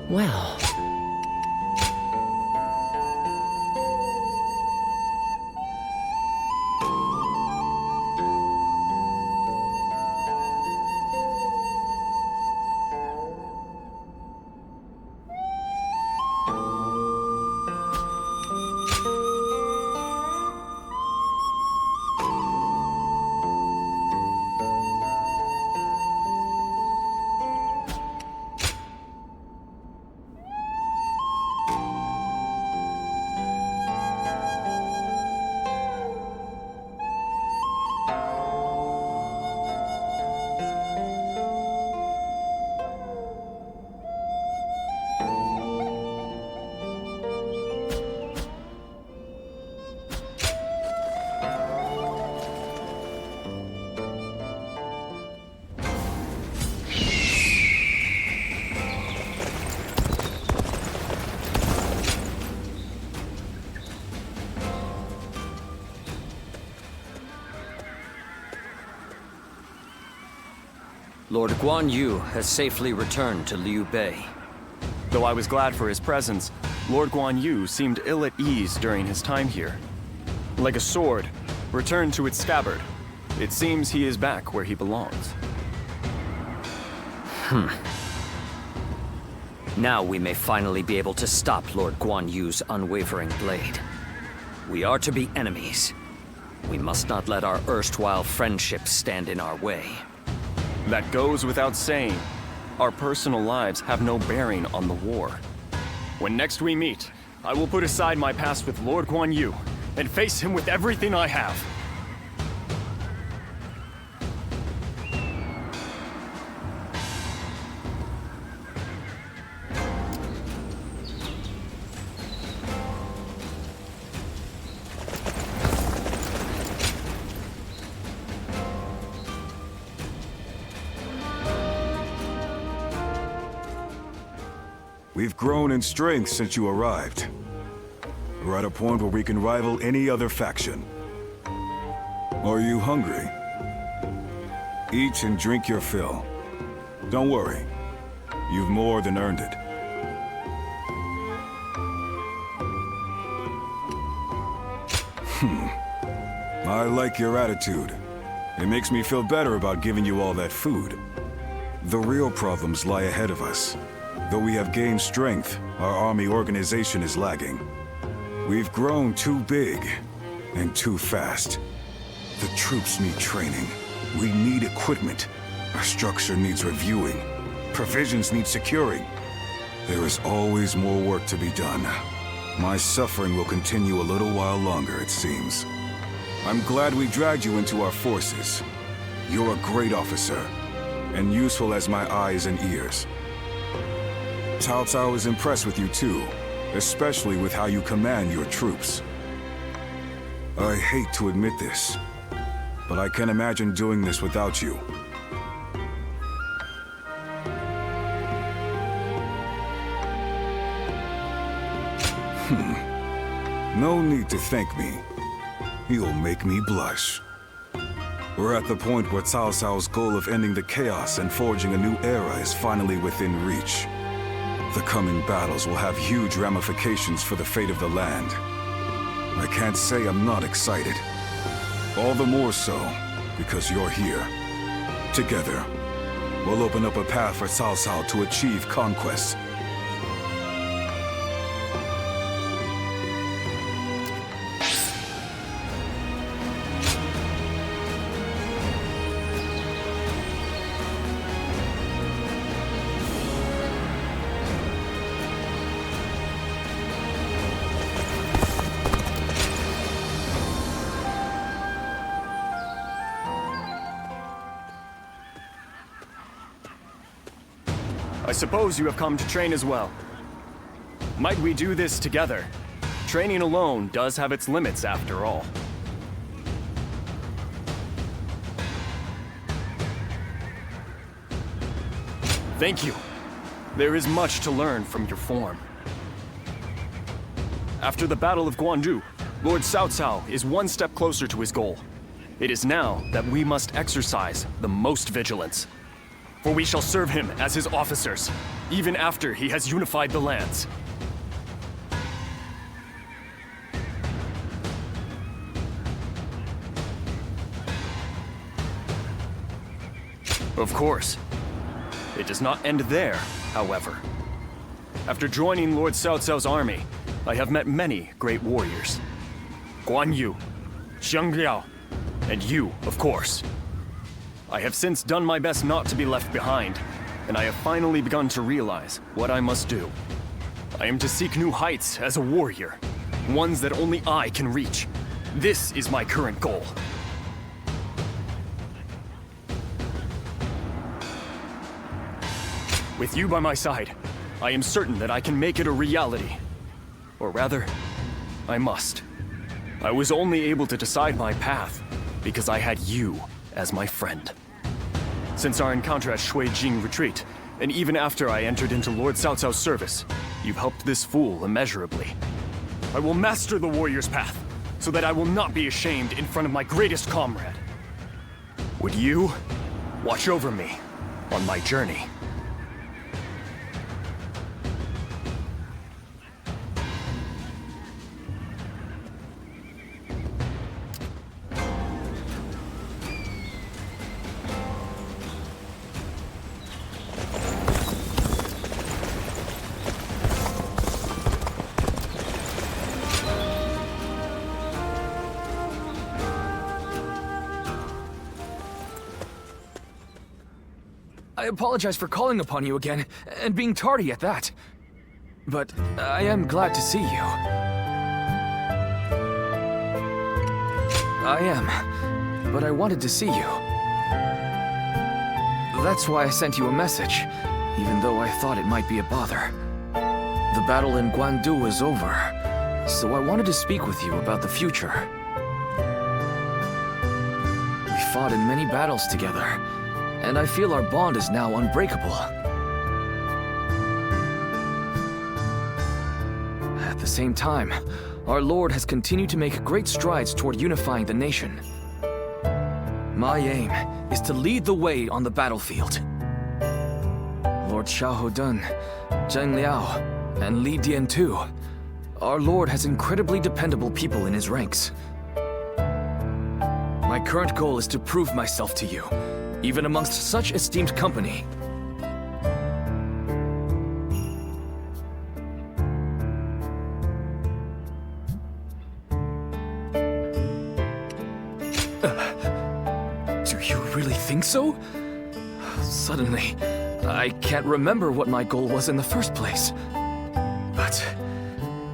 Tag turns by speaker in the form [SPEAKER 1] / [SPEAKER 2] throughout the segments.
[SPEAKER 1] Well...
[SPEAKER 2] Lord Guan Yu has safely returned to Liu Bei.
[SPEAKER 3] Though I was glad for his presence, Lord Guan Yu seemed ill at ease during his time here. Like a sword, returned to its scabbard. It seems he is back where he belongs.
[SPEAKER 2] Now we may finally be able to stop Lord Guan Yu's unwavering blade. We are to be enemies. We must not let our erstwhile friendships stand in our way.
[SPEAKER 3] That goes without saying. Our personal lives have no bearing on the war. When next we meet, I will put aside my past with Lord Guan Yu and face him with everything I have.
[SPEAKER 4] We've grown in strength since you arrived. We're at a point where we can rival any other faction. Are you hungry? Eat and drink your fill. Don't worry. You've more than earned it. I like your attitude. It makes me feel better about giving you all that food. The real problems lie ahead of us. Though we have gained strength, our army organization is lagging. We've grown too big and too fast. The troops need training. We need equipment. Our structure needs reviewing. Provisions need securing. There is always more work to be done. My suffering will continue a little while longer, it seems. I'm glad we dragged you into our forces. You're a great officer, and useful as my eyes and ears. Cao Cao is impressed with you too, especially with how you command your troops. I hate to admit this, but I can't imagine doing this without you. No need to thank me. You'll make me blush. We're at the point where Cao Cao's goal of ending the chaos and forging a new era is finally within reach. The coming battles will have huge ramifications for the fate of the land. I can't say I'm not excited. All the more so, because you're here. Together, we'll open up a path for Cao Cao to achieve conquest.
[SPEAKER 3] I suppose you have come to train as well. Might we do this together? Training alone does have its limits after all. Thank you. There is much to learn from your form. After the Battle of Guandu, Lord Cao Cao is one step closer to his goal. It is now that we must exercise the most vigilance. for we shall serve him as his officers, even after he has unified the lands. Of course. It does not end there, however. After joining Lord Cao Cao's army, I have met many great warriors. Guan Yu, Xiang Liao, and you, of course. I have since done my best not to be left behind, and I have finally begun to realize what I must do. I am to seek new heights as a warrior, ones that only I can reach. This is my current goal. With you by my side, I am certain that I can make it a reality. Or rather, I must. I was only able to decide my path because I had you as my friend. Since our encounter at Shuijing Retreat, and even after I entered into Lord Cao Cao's service, you've helped this fool immeasurably. I will master the warrior's path, so that I will not be ashamed in front of my greatest comrade. Would you watch over me on my journey?
[SPEAKER 1] I apologize for calling upon you again, and being tardy at that. But I am glad to see you. I am, but I wanted to see you. That's why I sent you a message, even though I thought it might be a bother. The battle in Guandu is over, so I wanted to speak with you about the future. We fought in many battles together, and I feel our bond is now unbreakable. At the same time, our Lord has continued to make great strides toward unifying the nation. My aim is to lead the way on the battlefield. Lord Xiahou Dun, Zheng Liao, and Li Dian too. Our Lord has incredibly dependable people in his ranks. My current goal is to prove myself to you, even amongst such esteemed company. Do you really think so? Suddenly, I can't remember what my goal was in the first place. But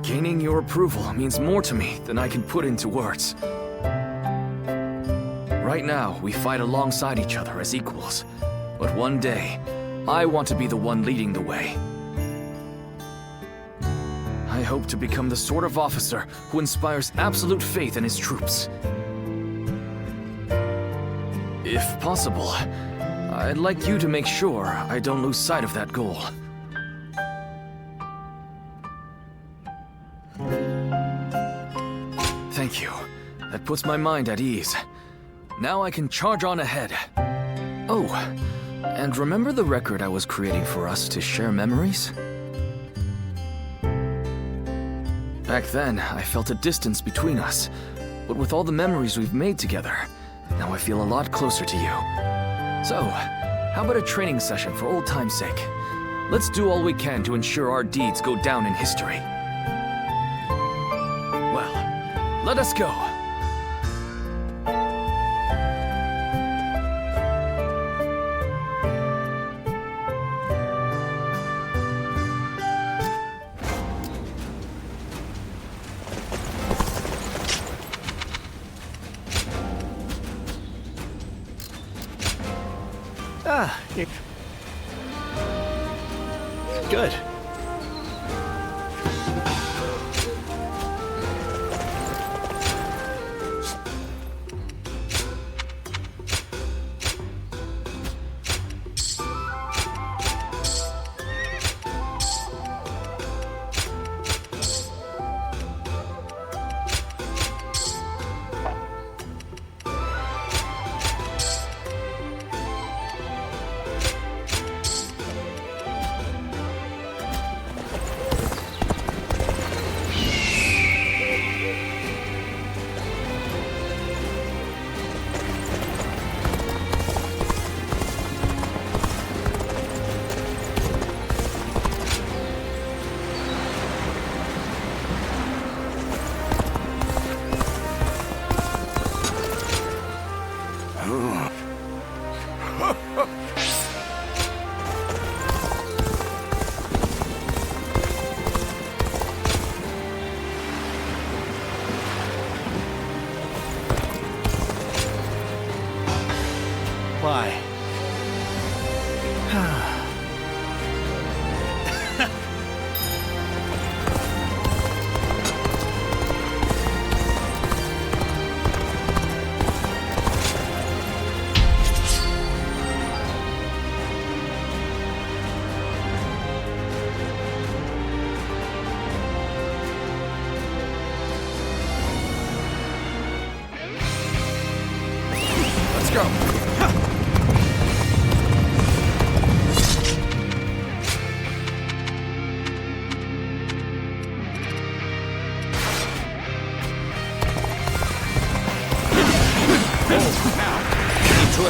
[SPEAKER 1] gaining your approval means more to me than I can put into words. Right now, we fight alongside each other as equals. But one day, I want to be the one leading the way. I hope to become the sort of officer who inspires absolute faith in his troops. If possible, I'd like you to make sure I don't lose sight of that goal. Thank you. That puts my mind at ease. Now I can charge on ahead. Oh, and remember the record I was creating for us to share memories? Back then, I felt a distance between us, but with all the memories we've made together, now I feel a lot closer to you. So, how about a training session for old time's sake? Let's do all we can to ensure our deeds go down in history. Well, let us go.
[SPEAKER 3] Good.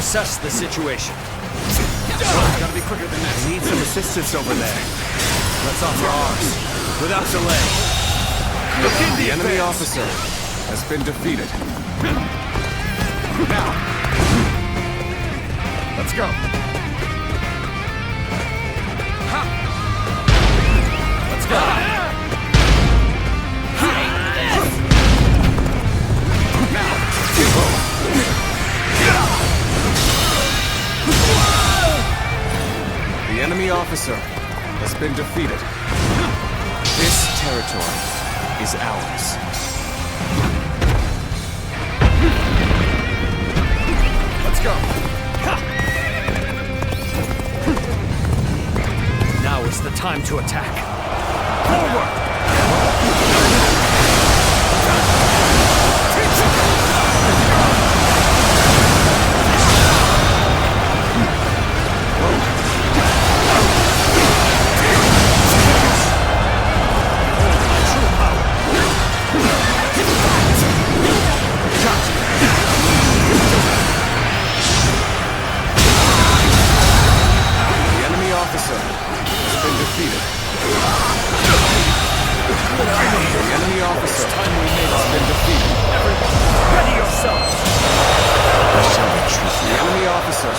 [SPEAKER 2] assess the situation.
[SPEAKER 5] Gotta be quicker than that.
[SPEAKER 6] Need some assistance over there. Let's offer ours, without delay.
[SPEAKER 5] The enemy officer has been defeated. Now, let's go. Let's go. The enemy officer has been defeated. This territory is ours. Let's go.
[SPEAKER 2] Now is the time to attack.
[SPEAKER 5] Forward!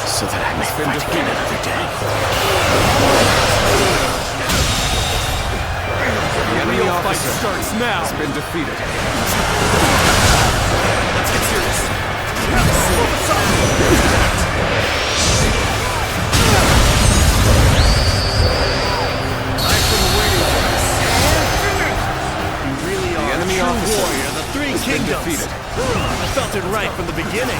[SPEAKER 1] So that I may fight again another day.
[SPEAKER 5] The enemy officer starts now. Has been defeated. Let's get serious. I've been waiting for this.
[SPEAKER 6] You really are
[SPEAKER 5] The enemy
[SPEAKER 6] a true
[SPEAKER 5] officer
[SPEAKER 6] warrior, the Three
[SPEAKER 5] has been
[SPEAKER 6] Kingdoms.
[SPEAKER 5] defeated.
[SPEAKER 6] I felt it right from the beginning.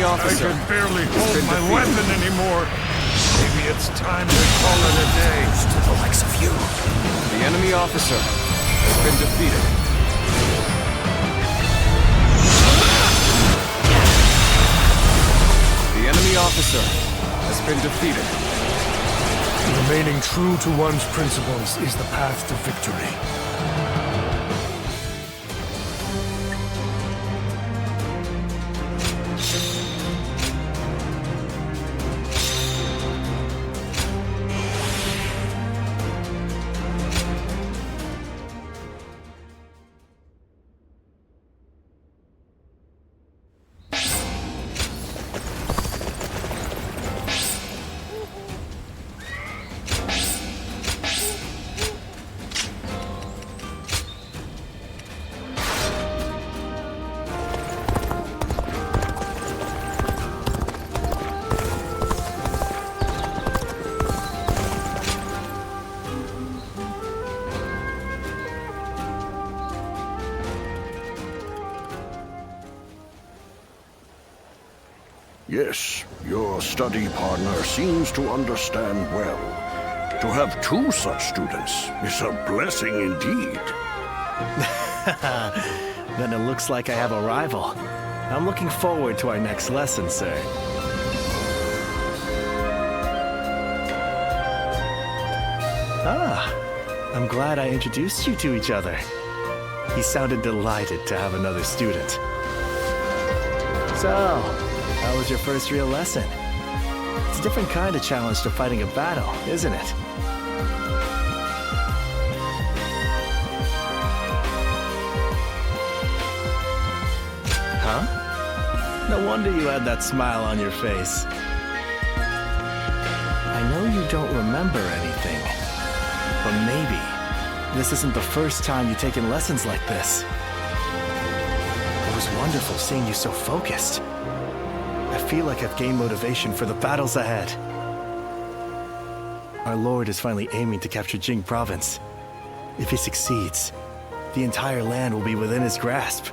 [SPEAKER 5] Officer.
[SPEAKER 7] I can barely hold my weapon anymore. Maybe it's time to call it a day.
[SPEAKER 1] To the likes of you.
[SPEAKER 5] The enemy officer has been defeated. The enemy officer has been defeated.
[SPEAKER 7] Remaining true to one's principles is the path to victory.
[SPEAKER 8] Yes, your study partner seems to understand well. To have two such students is a blessing indeed.
[SPEAKER 6] Then it looks like I have a rival. I'm looking forward to our next lesson, sir. Ah, I'm glad I introduced you to each other. He sounded delighted to have another student. So, how was your first real lesson? It's a different kind of challenge to fighting a battle, isn't it? Huh? No wonder you had that smile on your face. I know you don't remember anything, but maybe this isn't the first time you've taken lessons like this. It was wonderful seeing you so focused. I feel like I've gained motivation for the battles ahead. Our Lord is finally aiming to capture Jing Province. If he succeeds, the entire land will be within his grasp.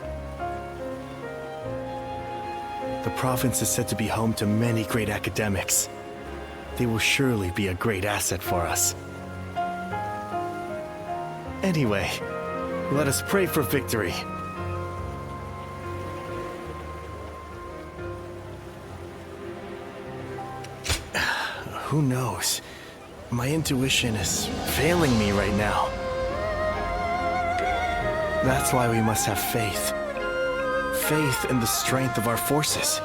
[SPEAKER 6] The province is said to be home to many great academics. They will surely be a great asset for us. Anyway, let us pray for victory. who knows? My intuition is failing me right now. That's why we must have faith. Faith in the strength of our forces.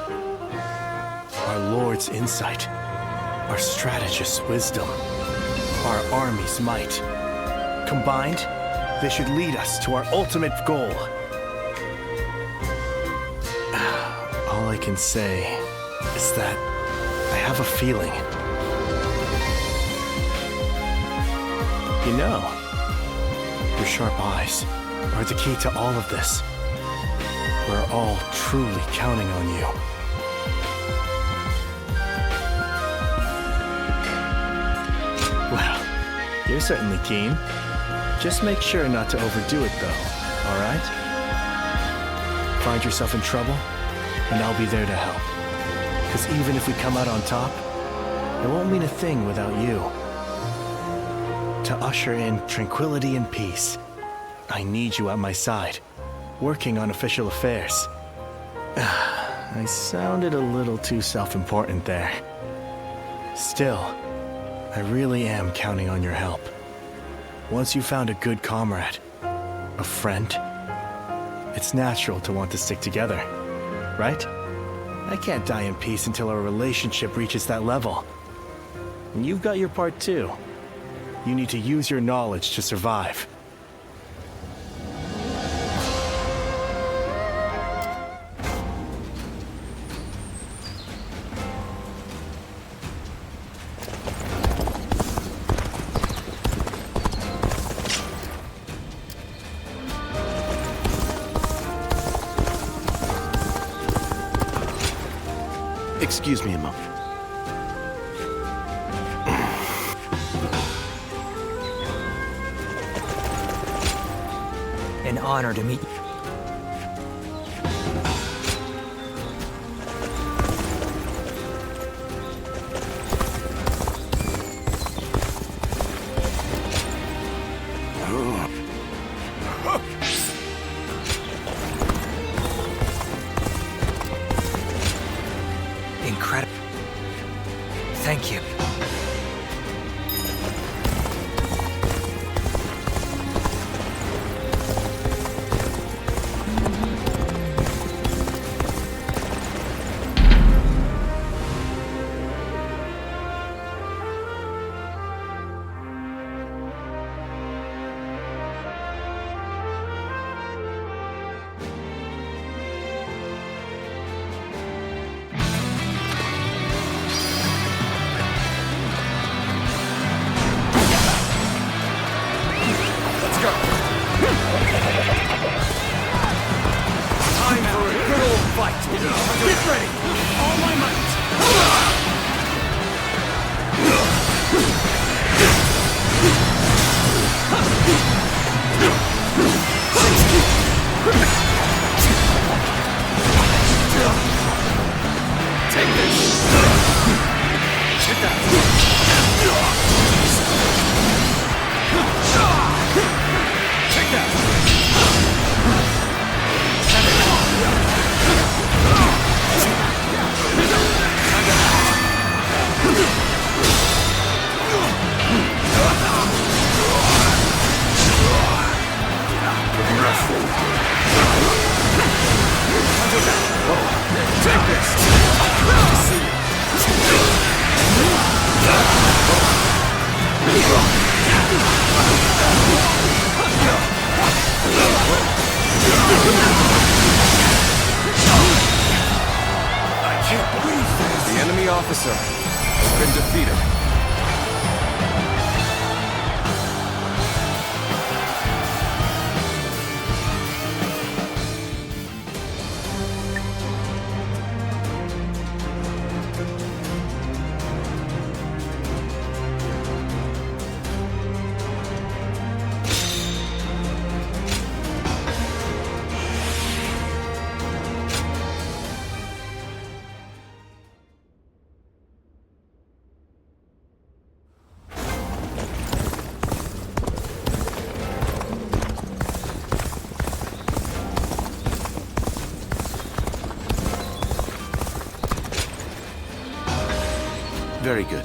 [SPEAKER 6] Our Lord's insight. Our strategist's wisdom. Our army's might. Combined, they should lead us to our ultimate goal. All I can say is that I have a feeling. You know, your sharp eyes are the key to all of this. We're all truly counting on you. Well, you're certainly keen. Just make sure not to overdo it, though, all right? Find yourself in trouble, and I'll be there to help. Because even if we come out on top, it won't mean a thing without you. To usher in tranquility and peace, I need you at my side, working on official affairs. I sounded a little too self-important there. Still, I really am counting on your help. Once you found a good comrade, a friend, it's natural to want to stick together, right? I can't die in peace until our relationship reaches that level. And you've got your part too. You need to use your knowledge to survive.
[SPEAKER 5] Excuse me a moment.
[SPEAKER 9] An honor to meet you. Incredible. Thank you.
[SPEAKER 5] The enemy officer has been defeated. Very good.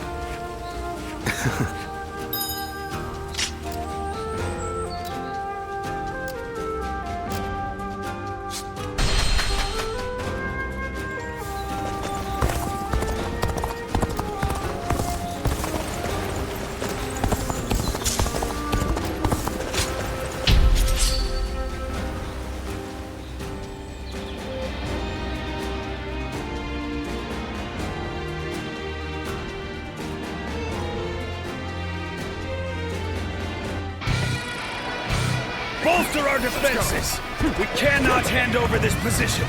[SPEAKER 10] Bolster our defenses! We cannot hand over this position!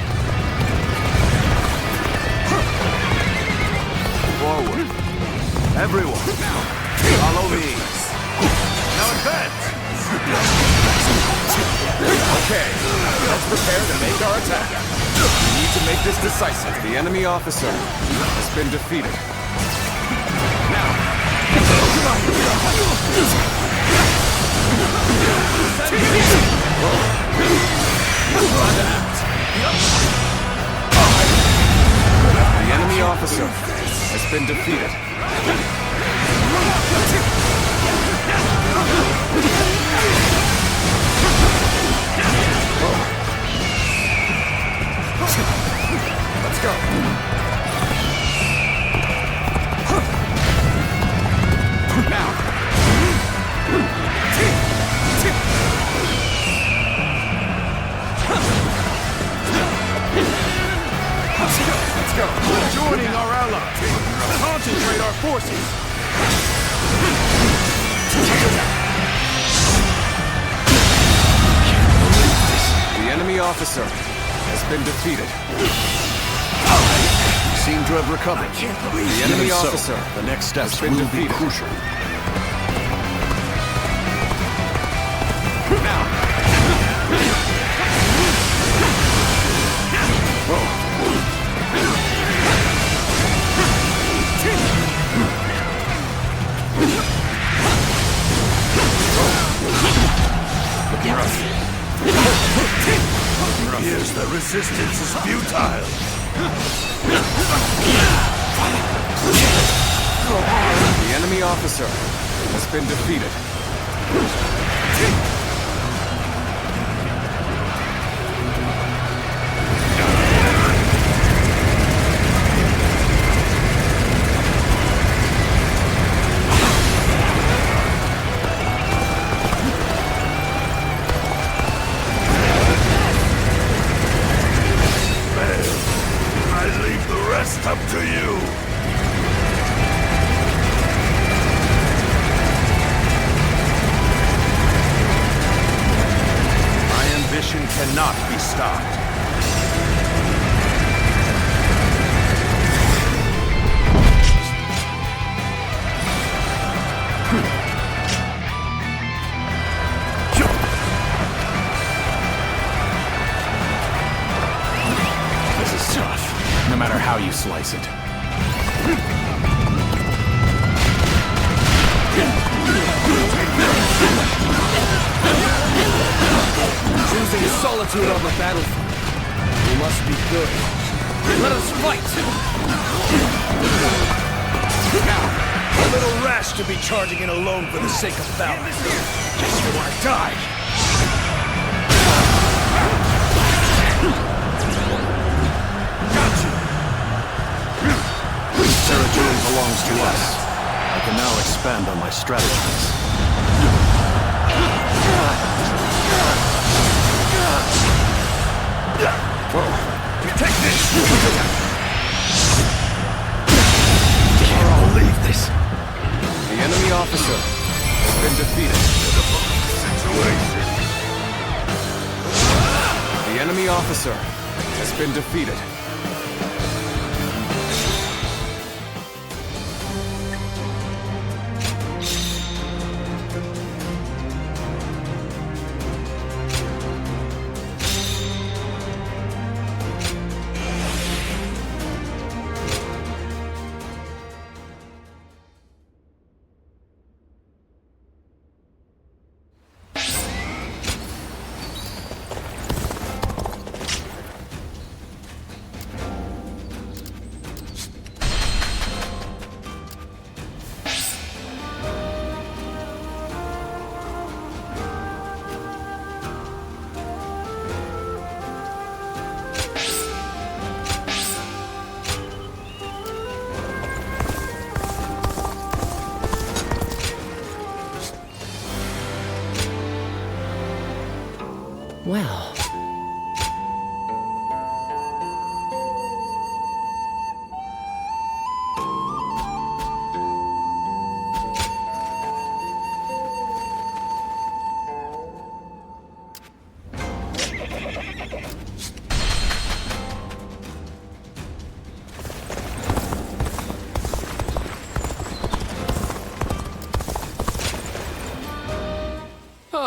[SPEAKER 5] Forward. Everyone, follow me. Now advance! Okay, let's prepare to make our attack. We need to make this decisive. The enemy officer has been defeated. Now! Time to act. The enemy officer has been defeated. Let's go. Now. Let's go.
[SPEAKER 10] Joining our allies! Concentrate our forces!
[SPEAKER 5] The enemy officer has been defeated.
[SPEAKER 8] You seem to have recovered.
[SPEAKER 5] The enemy officer
[SPEAKER 8] The next steps
[SPEAKER 5] has been
[SPEAKER 8] will be
[SPEAKER 5] defeated.
[SPEAKER 8] crucial.
[SPEAKER 5] Now.
[SPEAKER 10] Here's the resistance is futile!
[SPEAKER 5] The enemy officer has been defeated.
[SPEAKER 10] Up to you! My ambition cannot be stopped.
[SPEAKER 6] This is tough, no matter how you slice it.
[SPEAKER 10] Choosing solitude on the battlefield. We must be good. Let us fight! Now, a little rash to be charging in alone for the sake of valor. Guess you want to die! Got you!
[SPEAKER 8] This territory belongs to us. I can now expand on my strategies.
[SPEAKER 10] Whoa. Take this!
[SPEAKER 6] Can't believe this.
[SPEAKER 5] The enemy officer has been defeated. The enemy officer has been defeated.
[SPEAKER 11] Well...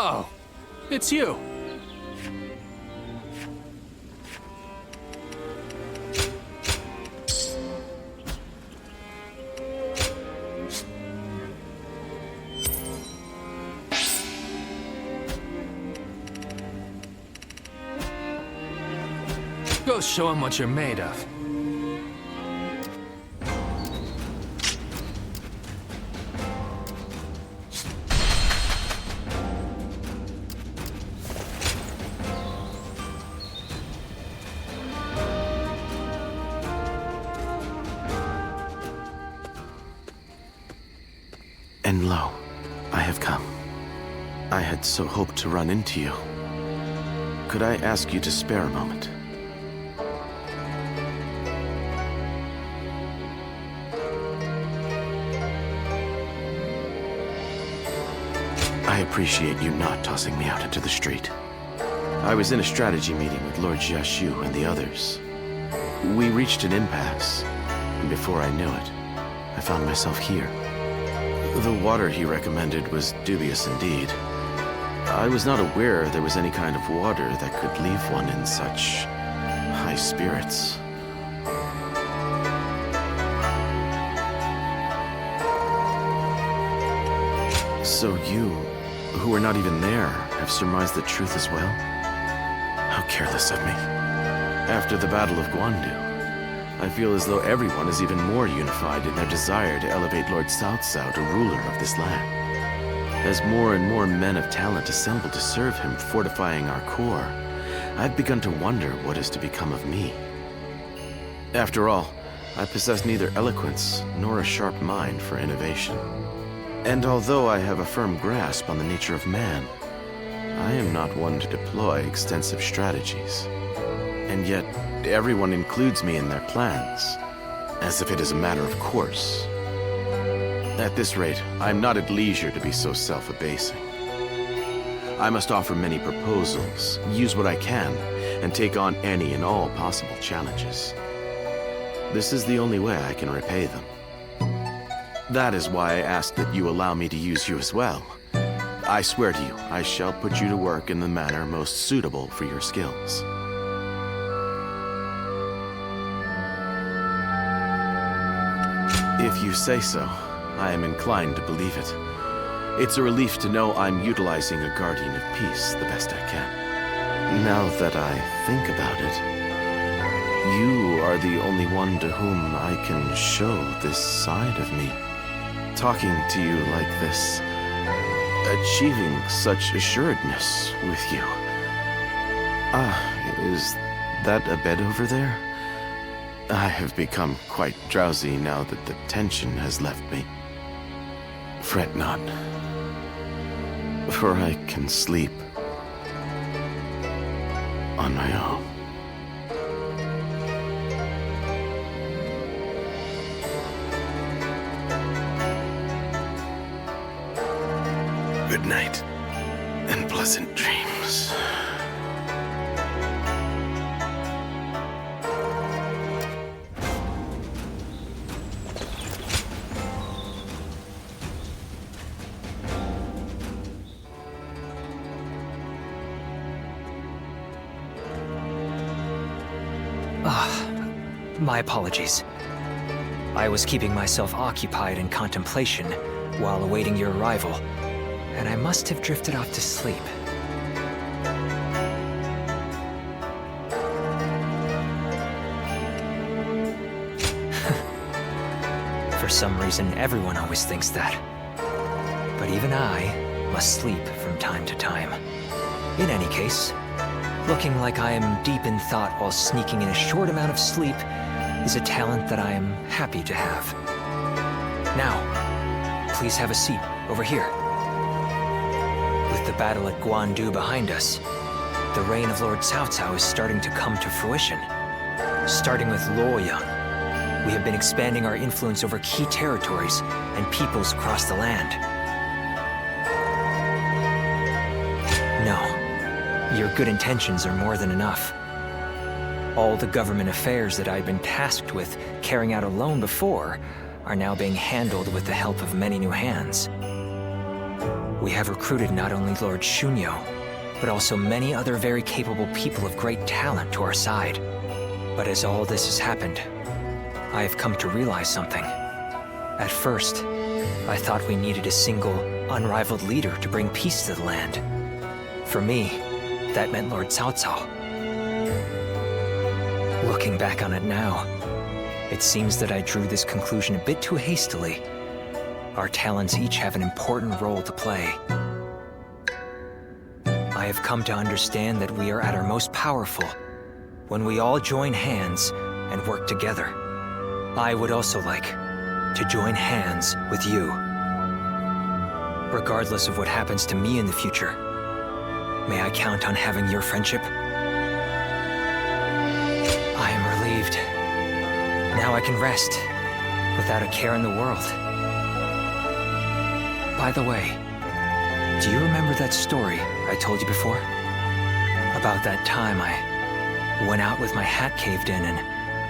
[SPEAKER 6] Oh, it's you. Go show him what you're made of.
[SPEAKER 11] And lo, I have come. I had so hoped to run into you. Could I ask you to spare a moment? I appreciate you not tossing me out into the street. I was in a strategy meeting with Lord Jiashu and the others. We reached an impasse, and before I knew it, I found myself here. The water he recommended was dubious indeed. I was not aware there was any kind of water that could leave one in such high spirits. So you, who were not even there, have surmised the truth as well? How careless of me. After the Battle of Guandu, I feel as though everyone is even more unified in their desire to elevate Lord Cao Cao to ruler of this land. As more and more men of talent assemble to serve him, fortifying our core, I've begun to wonder what is to become of me. After all, I possess neither eloquence nor a sharp mind for innovation. And although I have a firm grasp on the nature of man, I am not one to deploy extensive strategies. And yet, everyone includes me in their plans, as if it is a matter of course. At this rate, I am not at leisure to be so self-abasing. I must offer many proposals, use what I can, and take on any and all possible challenges. This is the only way I can repay them. That is why I ask that you allow me to use you as well. I swear to you, I shall put you to work in the manner most suitable for your skills. If you say so, I am inclined to believe it. It's a relief to know I'm utilizing a guardian of peace the best I can. Now that I think about it, you are the only one to whom I can show this side of me. Talking to you like this, achieving such assuredness with you. Is that a bed over there? I have become quite drowsy now that the tension has left me. Fret not, for I can sleep on my own. Good night, and pleasant dreams.
[SPEAKER 9] My apologies. I was keeping myself occupied in contemplation while awaiting your arrival, and I must have drifted off to sleep. For some reason, everyone always thinks that. But even I must sleep from time to time. In any case, looking like I am deep in thought while sneaking in a short amount of sleep is a talent that I am happy to have. Now, please have a seat over here. With the battle at Guandu behind us, the reign of Lord Cao Cao is starting to come to fruition. Starting with Luoyang, we have been expanding our influence over key territories and peoples across the land. No, your good intentions are more than enough. All the government affairs that I've been tasked with carrying out alone before are now being handled with the help of many new hands. We have recruited not only Lord Shunyo, but also many other very capable people of great talent to our side. But as all this has happened, I have come to realize something. At first, I thought we needed a single, unrivaled leader to bring peace to the land. For me, that meant Lord Cao Cao. Looking back on it now, it seems that I drew this conclusion a bit too hastily. Our talents each have an important role to play. I have come to understand that we are at our most powerful when we all join hands and work together. I would also like to join hands with you. Regardless of what happens to me in the future, may I count on having your friendship? I am relieved. Now I can rest without a care in the world. By the way, do you remember that story I told you before? About that time I went out with my hat caved in and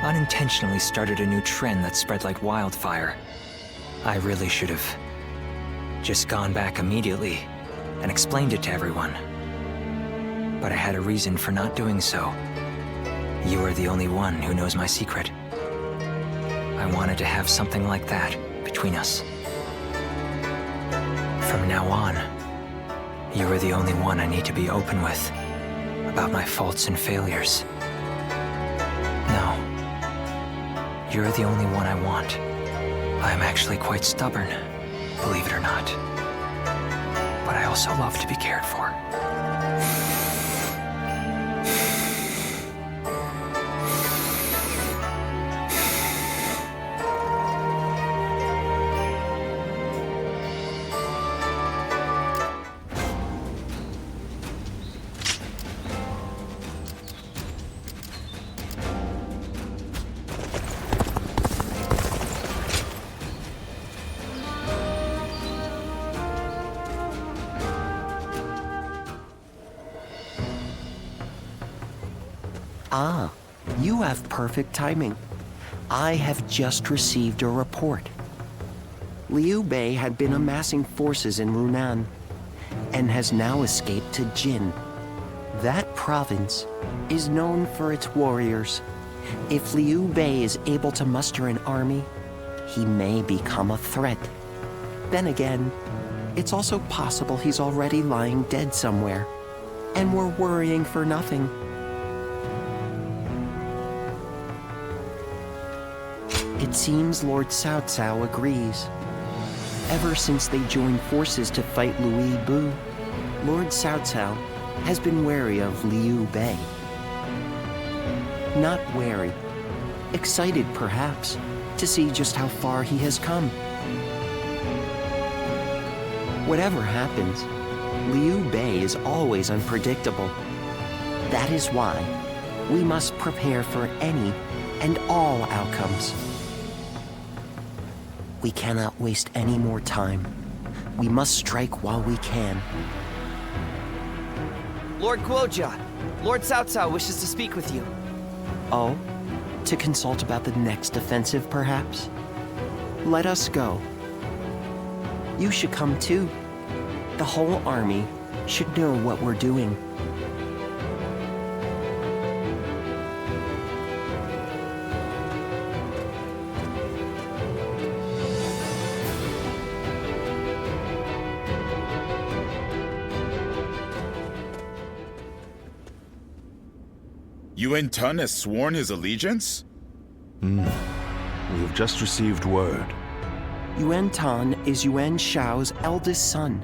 [SPEAKER 9] unintentionally started a new trend that spread like wildfire. I really should have just gone back immediately and explained it to everyone. But I had a reason for not doing so. You are the only one who knows my secret. I wanted to have something like that between us. From now on, you are the only one I need to be open with about my faults and failures. No, you're the only one I want. I am actually quite stubborn, believe it or not. But I also love to be cared for.
[SPEAKER 12] Ah, you have perfect timing. I have just received a report. Liu Bei had been amassing forces in Runan and has now escaped to Jin. That province is known for its warriors. If Liu Bei is able to muster an army, he may become a threat. Then again, it's also possible he's already lying dead somewhere, and we're worrying for nothing. It seems Lord Cao Cao agrees. Ever since they joined forces to fight Louis Bu, Lord Cao Cao has been wary of Liu Bei. Not wary, excited perhaps, to see just how far he has come. Whatever happens, Liu Bei is always unpredictable. That is why we must prepare for any and all outcomes. We cannot waste any more time. We must strike while we can.
[SPEAKER 13] Lord Guojia, Lord Cao Cao wishes to speak with you.
[SPEAKER 12] Oh? To consult about the next offensive, perhaps? Let us go. You should come too. The whole army should know what we're doing.
[SPEAKER 14] Yuan Tun has sworn his allegiance?
[SPEAKER 15] We've just received word.
[SPEAKER 12] Yuan Tan is Yuan Shao's eldest son.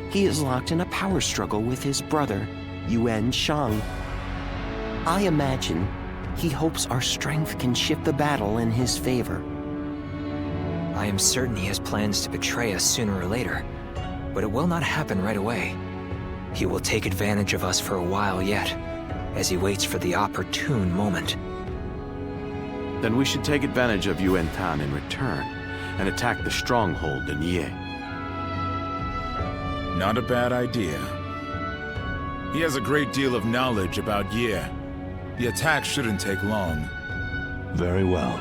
[SPEAKER 12] He is locked in a power struggle with his brother, Yuan Shang. I imagine he hopes our strength can shift the battle in his favor.
[SPEAKER 9] I am certain he has plans to betray us sooner or later, but it will not happen right away. He will take advantage of us for a while yet, as he waits for the opportune moment.
[SPEAKER 11] Then we should take advantage of Yuan Tan in return and attack the stronghold in Ye.
[SPEAKER 14] Not a bad idea. He has a great deal of knowledge about Ye. The attack shouldn't take long.
[SPEAKER 15] Very well.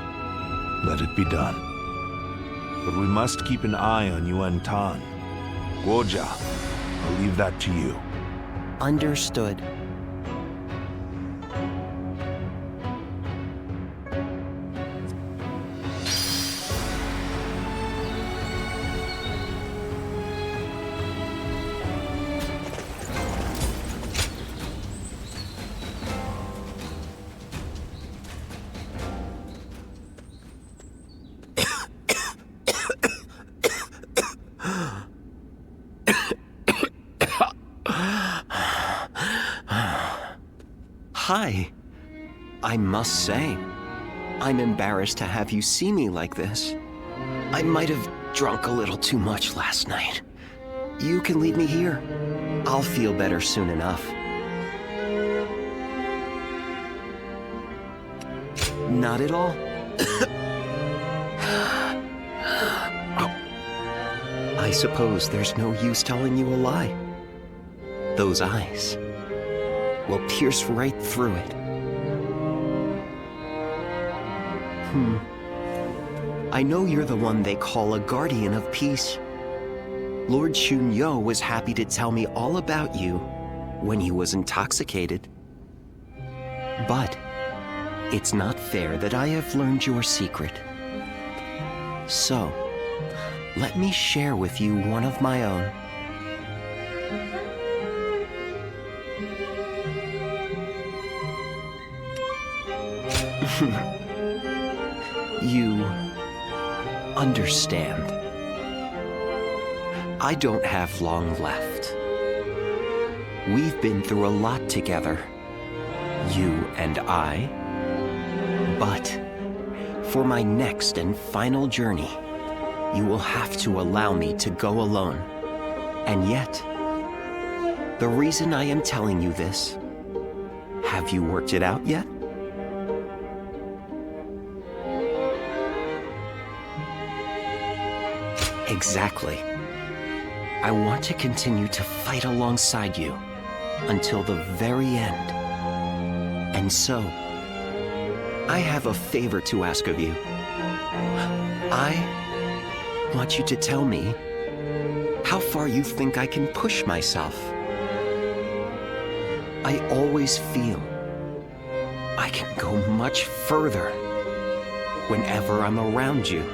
[SPEAKER 15] Let it be done. But we must keep an eye on Yuan Tan. Guoja, I'll leave that to you.
[SPEAKER 12] Understood. Hi. I must say, I'm embarrassed to have you see me like this. I might have drunk a little too much last night. You can leave me here. I'll feel better soon enough. Not at all. I suppose there's no use telling you a lie. Those eyes will pierce right through it. I know you're the one they call a guardian of peace. Lord Shunyo was happy to tell me all about you when he was intoxicated. But it's not fair that I have learned your secret. So, let me share with you one of my own. You understand. I don't have long left. We've been through a lot together, you and I. But for my next and final journey, you will have to allow me to go alone. And yet, the reason I am telling you this, have you worked it out yet? Exactly. I want to continue to fight alongside you until the very end. And so, I have a favor to ask of you. I want you to tell me how far you think I can push myself. I always feel I can go much further whenever I'm around you.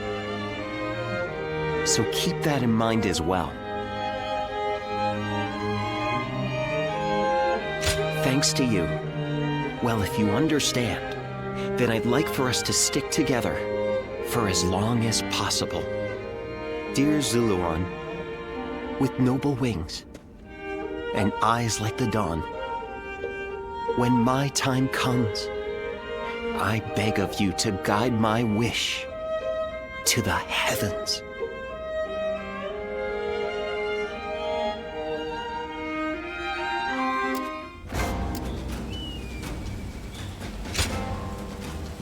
[SPEAKER 12] So keep that in mind as well. Thanks to you. Well, if you understand, then I'd like for us to stick together for as long as possible. Dear Zuluan, with noble wings and eyes like the dawn, when my time comes, I beg of you to guide my wish to the heavens.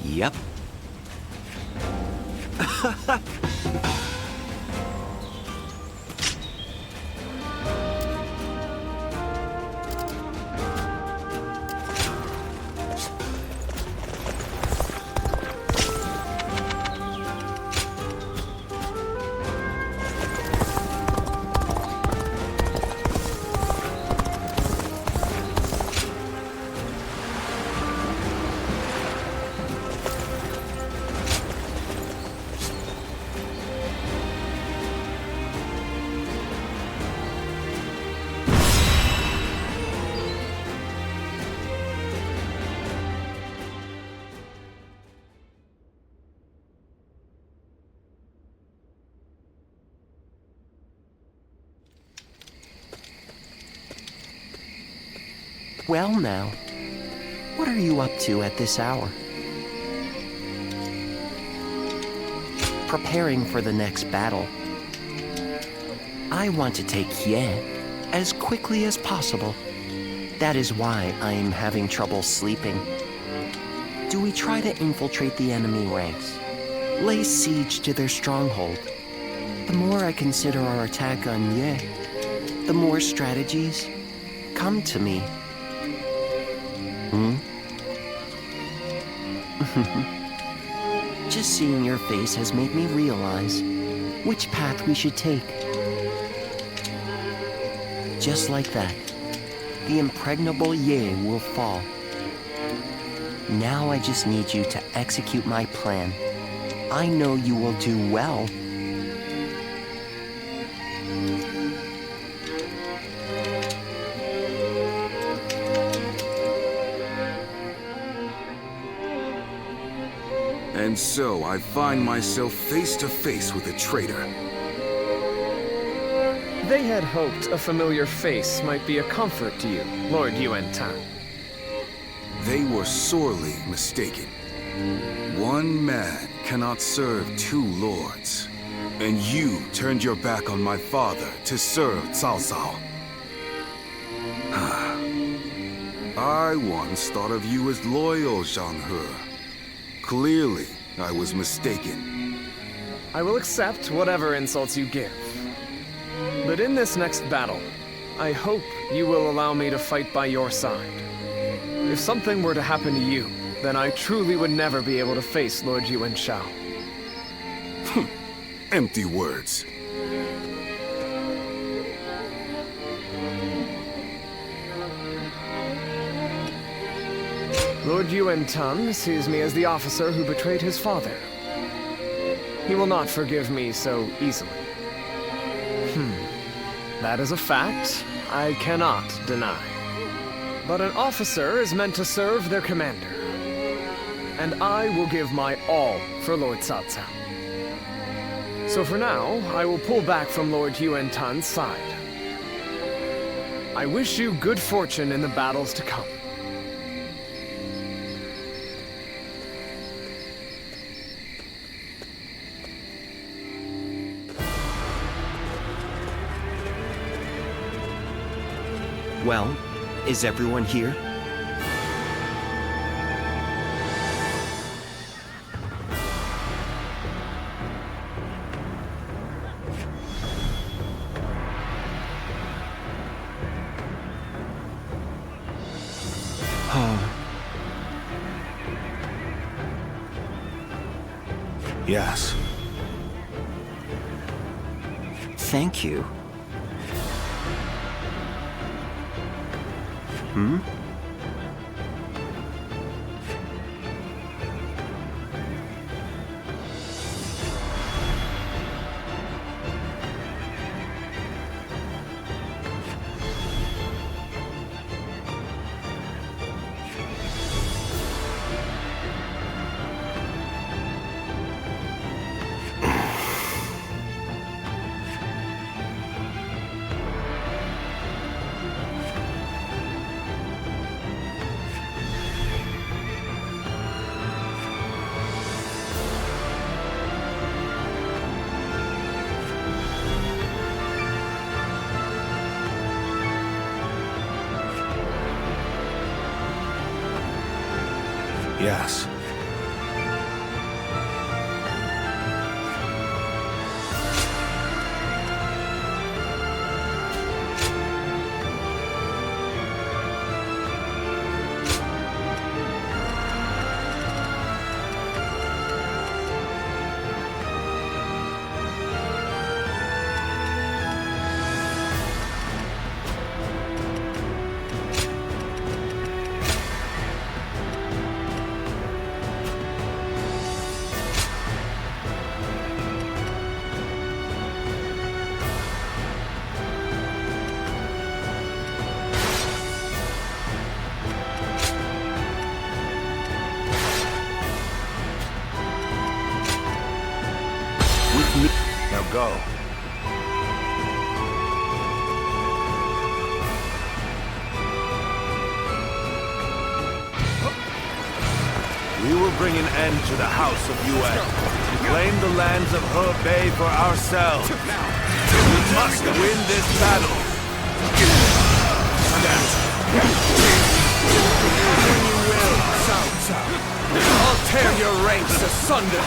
[SPEAKER 12] Yep. Well now, what are you up to at this hour? Preparing for the next battle. I want to take Ye as quickly as possible. That is why I am having trouble sleeping. Do we try to infiltrate the enemy ranks? Lay siege to their stronghold? The more I consider our attack on Ye, the more strategies come to me. Just seeing your face has made me realize which path we should take. just like that, the impregnable Ye will fall. Now I just need you to execute my plan. I know you will do well.
[SPEAKER 4] And so I find myself face to face with a traitor.
[SPEAKER 16] They had hoped a familiar face might be a comfort to you, Lord Yuan Tan.
[SPEAKER 4] They were sorely mistaken. One man cannot serve two lords. And you turned your back on my father to serve Cao Cao. I once thought of you as loyal, Zhang He. Clearly, I was mistaken.
[SPEAKER 16] I will accept whatever insults you give. But in this next battle, I hope you will allow me to fight by your side. If something were to happen to you, then I truly would never be able to face Lord Yuan Shao.
[SPEAKER 4] Empty words.
[SPEAKER 16] Lord Yuan Tan sees me as the officer who betrayed his father. He will not forgive me so easily. That is a fact I cannot deny. But an officer is meant to serve their commander. And I will give my all for Lord Cao Cao. So for now, I will pull back from Lord Yuan Tan's side. I wish you good fortune in the battles to come.
[SPEAKER 12] Well, is everyone here?
[SPEAKER 15] Yes.
[SPEAKER 12] Thank you.
[SPEAKER 15] Yes. Now go. We will bring an end to the House of Yuan. Claim the lands of Hebei for ourselves. We must win this battle. When you will, Cao Cao. I'll tear your ranks asunder.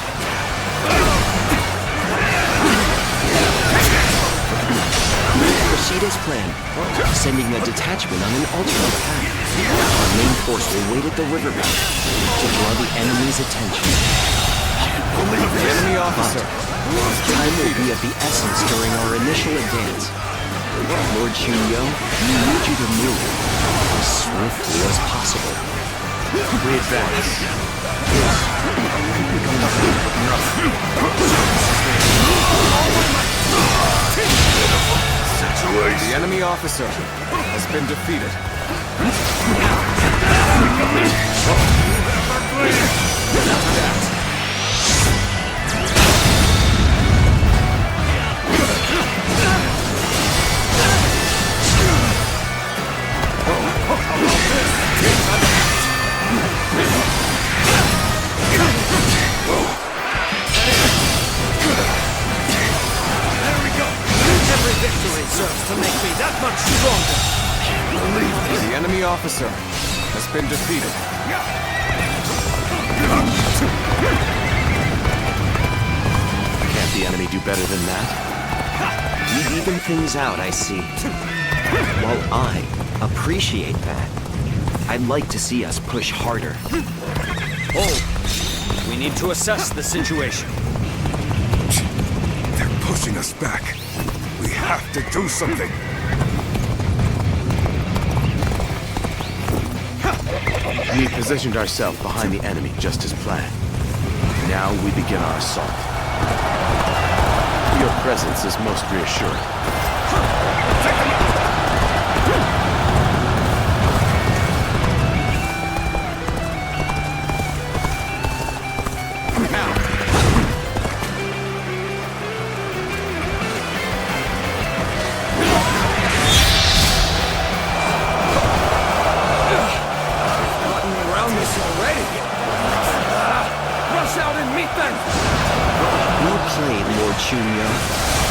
[SPEAKER 12] Proceed as planned, sending a detachment on an alternate path. Our main force will wait at the riverbank to draw the enemy's attention.
[SPEAKER 3] The enemy officer.
[SPEAKER 12] Time will be of the essence during our initial advance. Lord Chunyo, we need you to move as swiftly as possible.
[SPEAKER 11] We advance.
[SPEAKER 5] The enemy officer has been defeated.
[SPEAKER 10] Every victory serves to make me that much stronger.
[SPEAKER 5] The enemy officer has been defeated.
[SPEAKER 11] Can't the enemy do better than that?
[SPEAKER 12] You even things out, I see. While I appreciate that, I'd like to see us push harder.
[SPEAKER 2] Hold. We need to assess the situation.
[SPEAKER 4] They're pushing us back. We have to do something.
[SPEAKER 11] We positioned ourselves behind the enemy just as planned. Now we begin our assault. Your presence is most reassuring.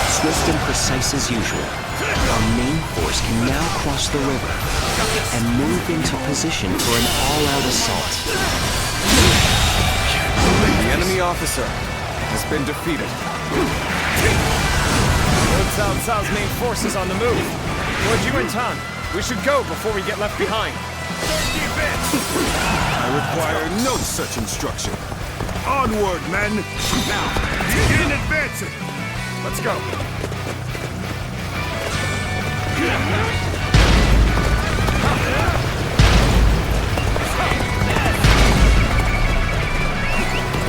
[SPEAKER 12] Swift and precise as usual, our main force can now cross the river and move into position for an all-out assault.
[SPEAKER 5] The enemy officer has been defeated.
[SPEAKER 16] Lord Cao Cao's main force is on the move. Lord Yuan-Tan, we should go before we get left behind.
[SPEAKER 4] I require no such instruction.
[SPEAKER 10] Onward, men! Now, begin advancing!
[SPEAKER 16] Let's go.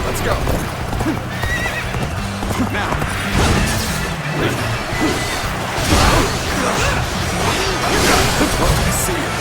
[SPEAKER 5] Let's go. Now. I see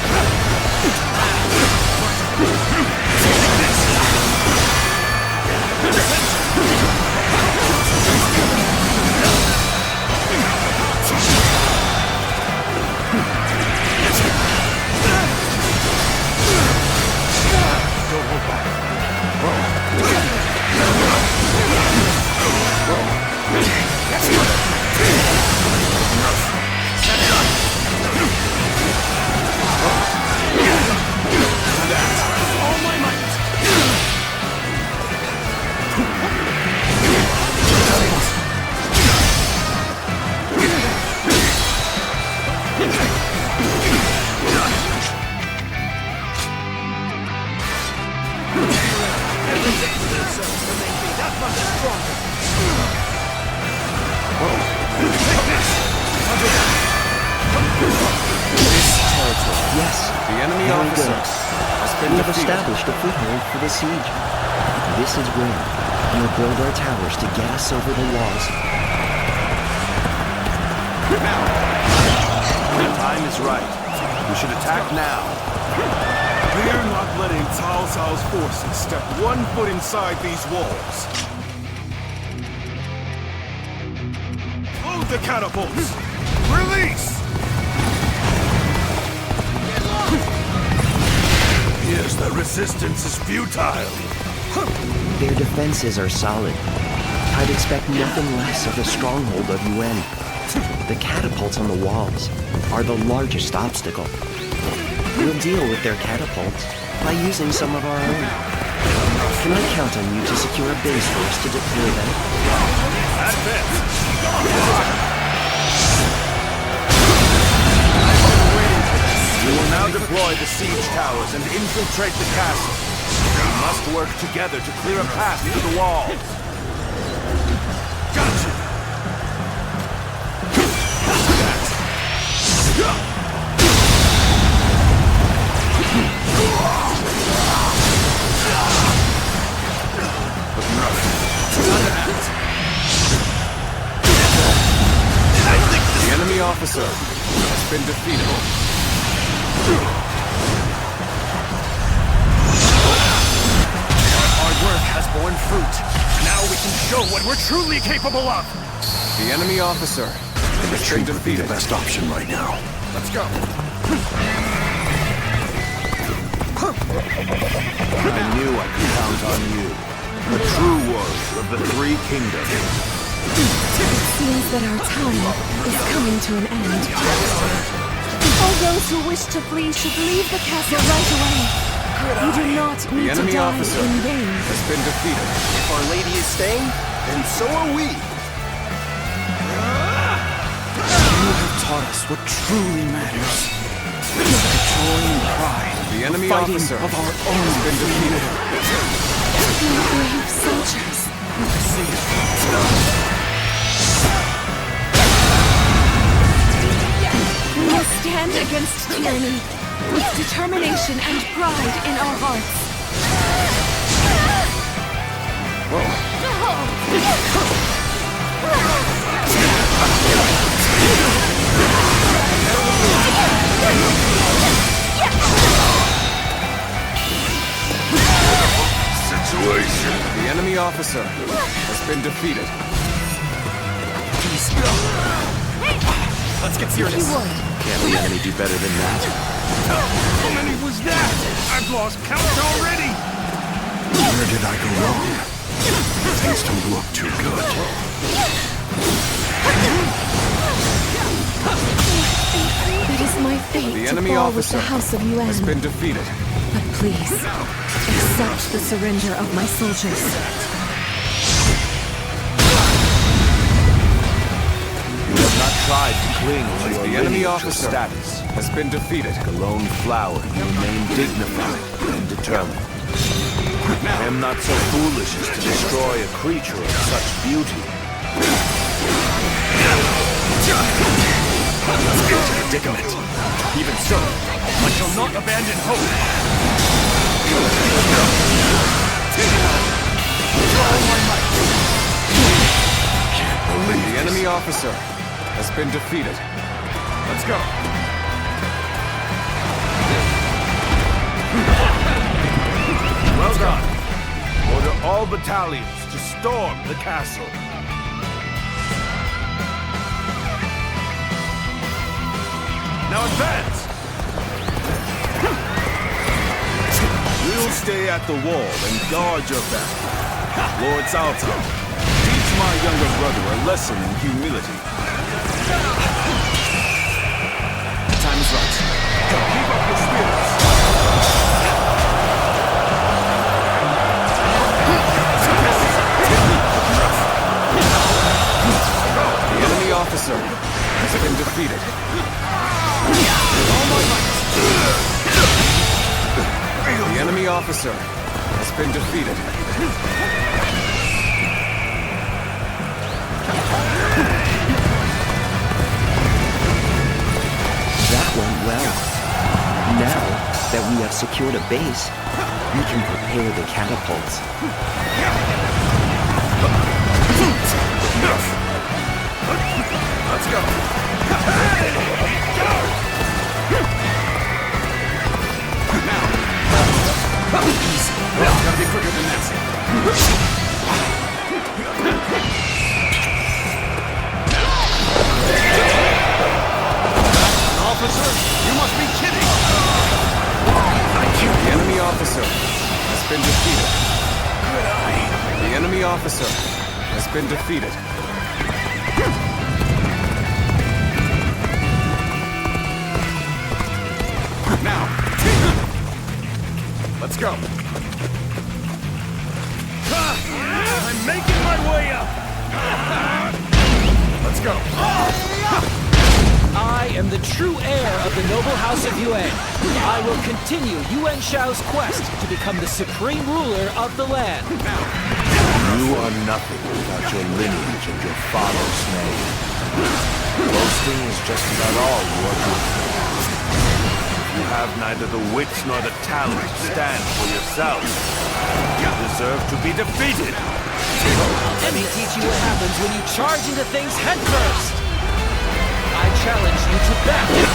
[SPEAKER 12] Yes,
[SPEAKER 5] the enemy officer has been
[SPEAKER 12] we have
[SPEAKER 5] defeated.
[SPEAKER 12] established a foothold for the siege. This is where we'll build our towers to get us over the walls.
[SPEAKER 15] The time is right. We should attack now.
[SPEAKER 10] We're not letting Cao Cao's forces step 1 foot inside these walls. Load the catapults! Release! Here's the resistance is futile.
[SPEAKER 12] Their defenses are solid. I'd expect nothing less of a stronghold of Yuan. The catapults on the walls are the largest obstacle. We'll deal with their catapults by using some of our own. Can I count on you to secure a base for us to deploy them?
[SPEAKER 15] We will now deploy the siege towers and infiltrate the castle. We must work together to clear a path to the walls.
[SPEAKER 10] Gotcha!
[SPEAKER 5] officer has been defeated.
[SPEAKER 10] Our hard work has borne fruit. Now we can show what we're truly capable of.
[SPEAKER 5] The enemy officer has been
[SPEAKER 8] Retreat would be the
[SPEAKER 5] defeated.
[SPEAKER 8] best option right now.
[SPEAKER 5] Let's go.
[SPEAKER 15] I knew I could count on you. The true warrior of the Three Kingdoms.
[SPEAKER 17] It seems that our time is coming to an end. All those who wish to flee should leave the castle right away. You do not
[SPEAKER 5] The
[SPEAKER 17] need to
[SPEAKER 5] enemy
[SPEAKER 17] die
[SPEAKER 5] officer
[SPEAKER 17] in vain.
[SPEAKER 5] has been defeated.
[SPEAKER 10] If Our Lady is staying, then so are we.
[SPEAKER 18] You have taught us what truly matters. The joy and pride
[SPEAKER 5] The enemy
[SPEAKER 18] of fighting
[SPEAKER 5] officer
[SPEAKER 18] of our own
[SPEAKER 5] has been defeated.
[SPEAKER 17] You brave soldiers. We will stand against tyranny with determination and pride in our hearts.
[SPEAKER 5] Situation. The enemy officer has been defeated.
[SPEAKER 10] Let's get serious.
[SPEAKER 11] Can't the enemy do better than that?
[SPEAKER 7] How many was that? I've lost count already!
[SPEAKER 8] Where did I go wrong? Things don't look too good.
[SPEAKER 17] It is my fate
[SPEAKER 5] The
[SPEAKER 17] to
[SPEAKER 5] enemy
[SPEAKER 17] fall with
[SPEAKER 5] officer
[SPEAKER 17] the House of Yuan.
[SPEAKER 5] has been defeated.
[SPEAKER 17] But please, accept the surrender of my soldiers.
[SPEAKER 15] You have not tried to cling to your
[SPEAKER 5] The enemy
[SPEAKER 15] lineage or
[SPEAKER 5] officer
[SPEAKER 15] status.
[SPEAKER 5] has been defeated.
[SPEAKER 15] Like a lone flower, you remain dignified and determined. I am not so foolish as to destroy a creature of such beauty.
[SPEAKER 10] Predicament. Even so, I shall not abandon hope.
[SPEAKER 5] The enemy officer has been defeated. Let's go.
[SPEAKER 15] Well done. Order all battalions to storm the castle. Now advance! We'll stay at the wall and guard your back. Lord Cao Cao, teach my younger brother a lesson in humility.
[SPEAKER 5] Time is right.
[SPEAKER 15] Keep up your spirits.
[SPEAKER 5] The enemy officer has been defeated. The enemy officer has been defeated.
[SPEAKER 12] That went well. Now that we have secured a base, we can prepare the catapults.
[SPEAKER 5] Let's go. Easy. Gotta be quicker than that.
[SPEAKER 10] Officer, you must be kidding!
[SPEAKER 5] The enemy officer has been defeated. The enemy officer has been defeated. Now, let's go.
[SPEAKER 10] I'm making my way up!
[SPEAKER 5] Let's go.
[SPEAKER 19] I am the true heir of the noble house of Yuan. I will continue Yuan Shao's quest to become the supreme ruler of the land.
[SPEAKER 15] You are nothing without your lineage and your father's name. Boasting is just about all you are good for. You have neither the wits nor the talent to stand for yourself. You deserve to be defeated.
[SPEAKER 19] Let me teach you what happens when you charge into things headfirst. I challenge you to battle.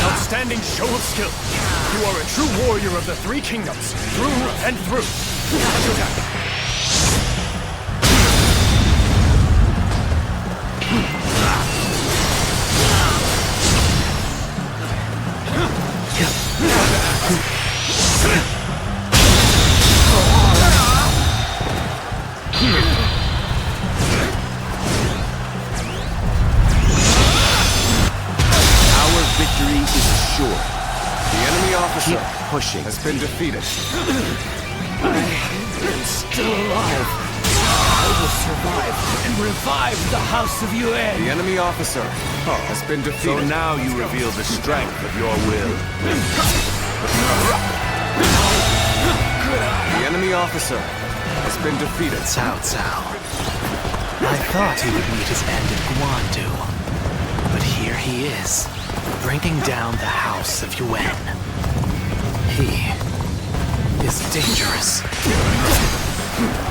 [SPEAKER 3] Outstanding show of skill. You are a true warrior of the Three Kingdoms, through and through.
[SPEAKER 5] Keep pushing. Has been defeated.
[SPEAKER 19] I am still alive. I will survive and revive the House of Yuan.
[SPEAKER 5] The enemy officer has been defeated.
[SPEAKER 15] So now you reveal the strength of your will.
[SPEAKER 5] The enemy officer has been defeated.
[SPEAKER 6] Cao Cao. I thought he would meet his end in Guandu. But here he is, bringing down the House of Yuan. He is dangerous.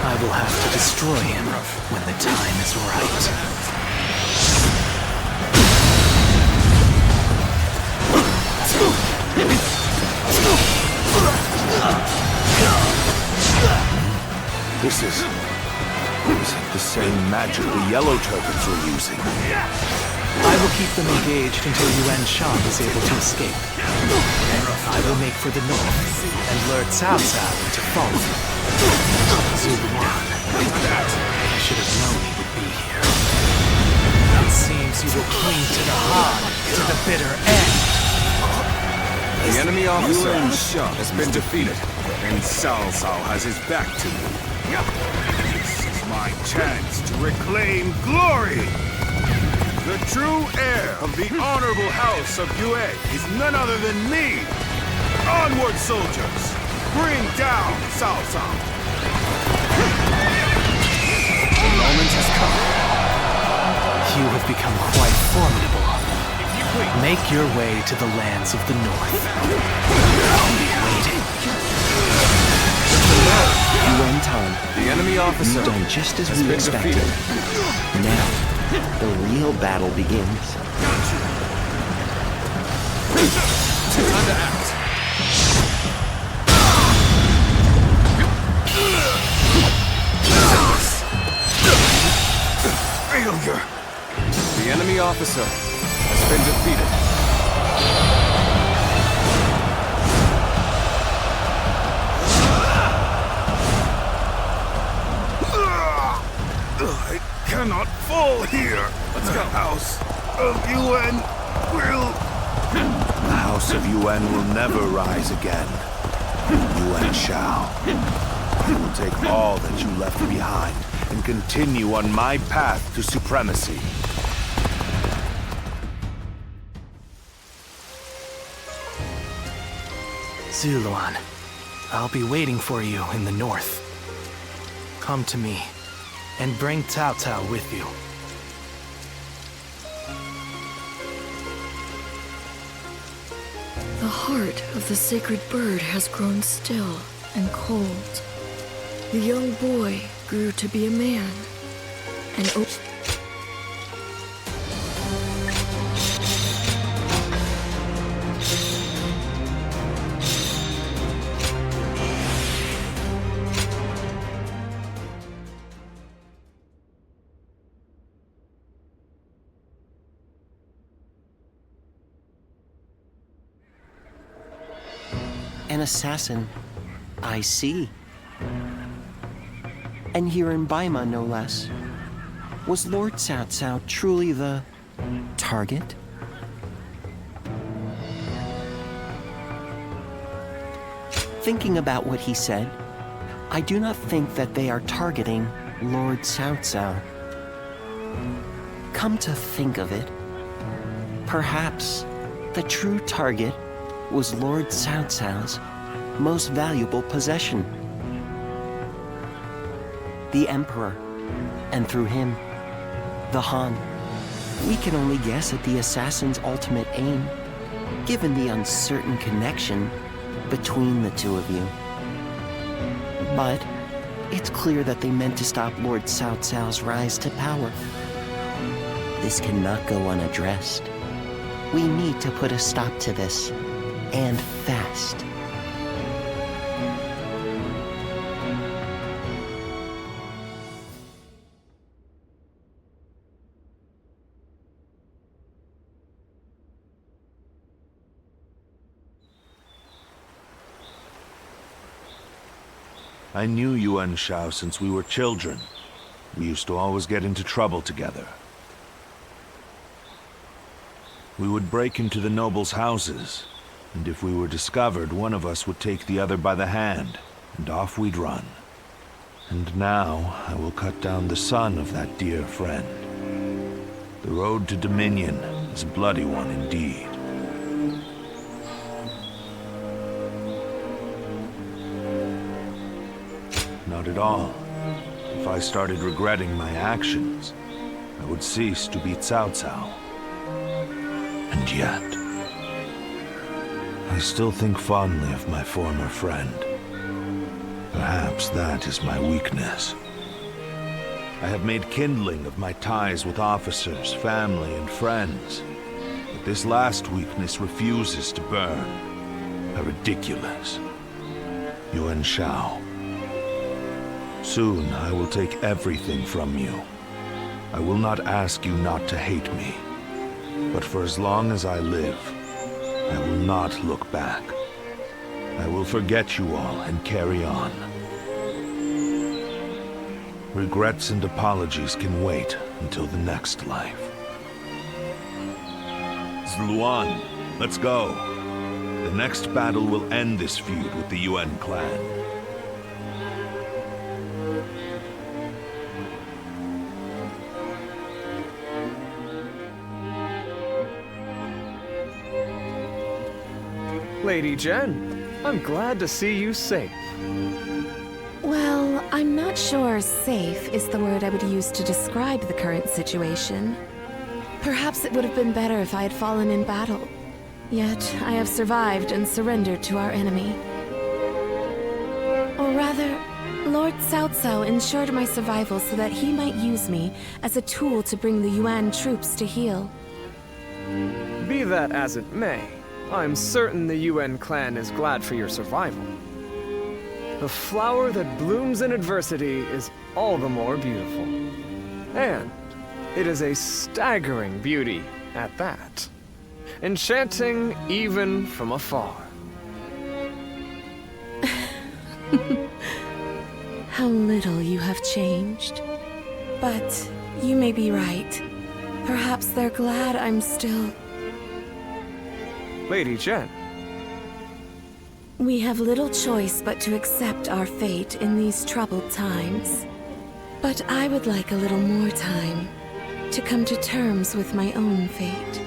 [SPEAKER 6] I will have to destroy him when the time is right.
[SPEAKER 15] This is the same magic the Yellow Turbans were using.
[SPEAKER 6] I will keep them engaged until Yuan Shan is able to escape. Then I will make for the north and lure Cao Cao into falling. Zuluan, I should have known he would be here. It seems you will cling to the Han to the bitter end.
[SPEAKER 5] The enemy officer has been defeated, and Cao Cao has his back to me.
[SPEAKER 7] This is my chance to reclaim glory! The true heir of the honorable house of Yue is none other than me! Onward, soldiers! Bring down Cao Cao!
[SPEAKER 5] The moment has come.
[SPEAKER 6] You have become quite formidable. Make your way to the lands of the north. I'll be waiting.
[SPEAKER 12] Yuan Tang,
[SPEAKER 5] the enemy officer
[SPEAKER 12] you've done just as we expected. Now, the real battle begins.
[SPEAKER 5] Time to act.
[SPEAKER 7] Failure!
[SPEAKER 5] The enemy officer has been defeated.
[SPEAKER 7] I cannot fall here. Let's go. House of Yuan will...
[SPEAKER 15] The House of Yuan will never rise again. Yuan Shao. I will take all that you left behind and continue on my path to supremacy.
[SPEAKER 6] Zuluan, I'll be waiting for you in the north. Come to me, and bring Cao Cao with you.
[SPEAKER 17] The heart of the sacred bird has grown still and cold. The young boy grew to be a man, and
[SPEAKER 12] An assassin, I see. And here in Baima, no less. Was Lord Cao Cao truly the target? Thinking about what he said, I do not think that they are targeting Lord Cao Cao. Come to think of it, perhaps the true target was Lord Cao Cao's most valuable possession. The Emperor, and through him, the Han. We can only guess at the assassin's ultimate aim, given the uncertain connection between the two of you. But it's clear that they meant to stop Lord Cao Cao's rise to power. This cannot go unaddressed. We need to put a stop to this, and fast.
[SPEAKER 15] I knew Yuan Shao since we were children. We used to always get into trouble together. We would break into the nobles' houses, and if we were discovered, one of us would take the other by the hand, and off we'd run. And now I will cut down the son of that dear friend. The road to Dominion is a bloody one indeed. Not at all. If I started regretting my actions, I would cease to be Cao Cao. And yet, I still think fondly of my former friend. Perhaps that is my weakness. I have made kindling of my ties with officers, family, and friends. But this last weakness refuses to burn. How ridiculous. Yuan Shao. Soon I will take everything from you. I will not ask you not to hate me. But for as long as I live, I will not look back. I will forget you all and carry on. Regrets and apologies can wait until the next life. Zluan, let's go. The next battle will end this feud with the Yuan clan.
[SPEAKER 16] Lady Jen, I'm glad to see you safe.
[SPEAKER 17] Well, I'm not sure safe is the word I would use to describe the current situation. Perhaps it would have been better if I had fallen in battle. Yet, I have survived and surrendered to our enemy. Or rather, Lord Cao Cao ensured my survival so that he might use me as a tool to bring the Yuan troops to heel.
[SPEAKER 16] Be that as it may, I'm certain the Yuan clan is glad for your survival. The flower that blooms in adversity is all the more beautiful. And it is a staggering beauty at that. Enchanting even from afar.
[SPEAKER 17] How little you have changed. But you may be right. Perhaps they're glad I'm still...
[SPEAKER 16] Lady Jen.
[SPEAKER 17] We have little choice but to accept our fate in these troubled times. But I would like a little more time to come to terms with my own fate.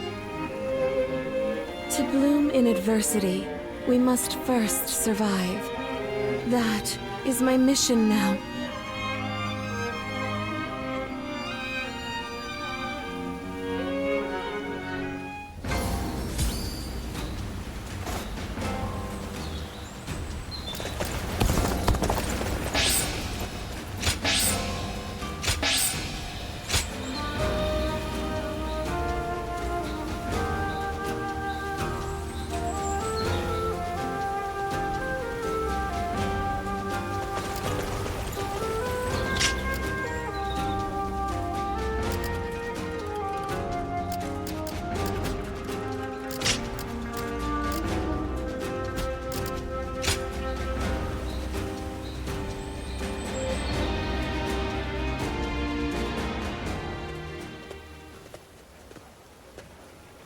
[SPEAKER 17] To bloom in adversity, we must first survive. That is my mission now.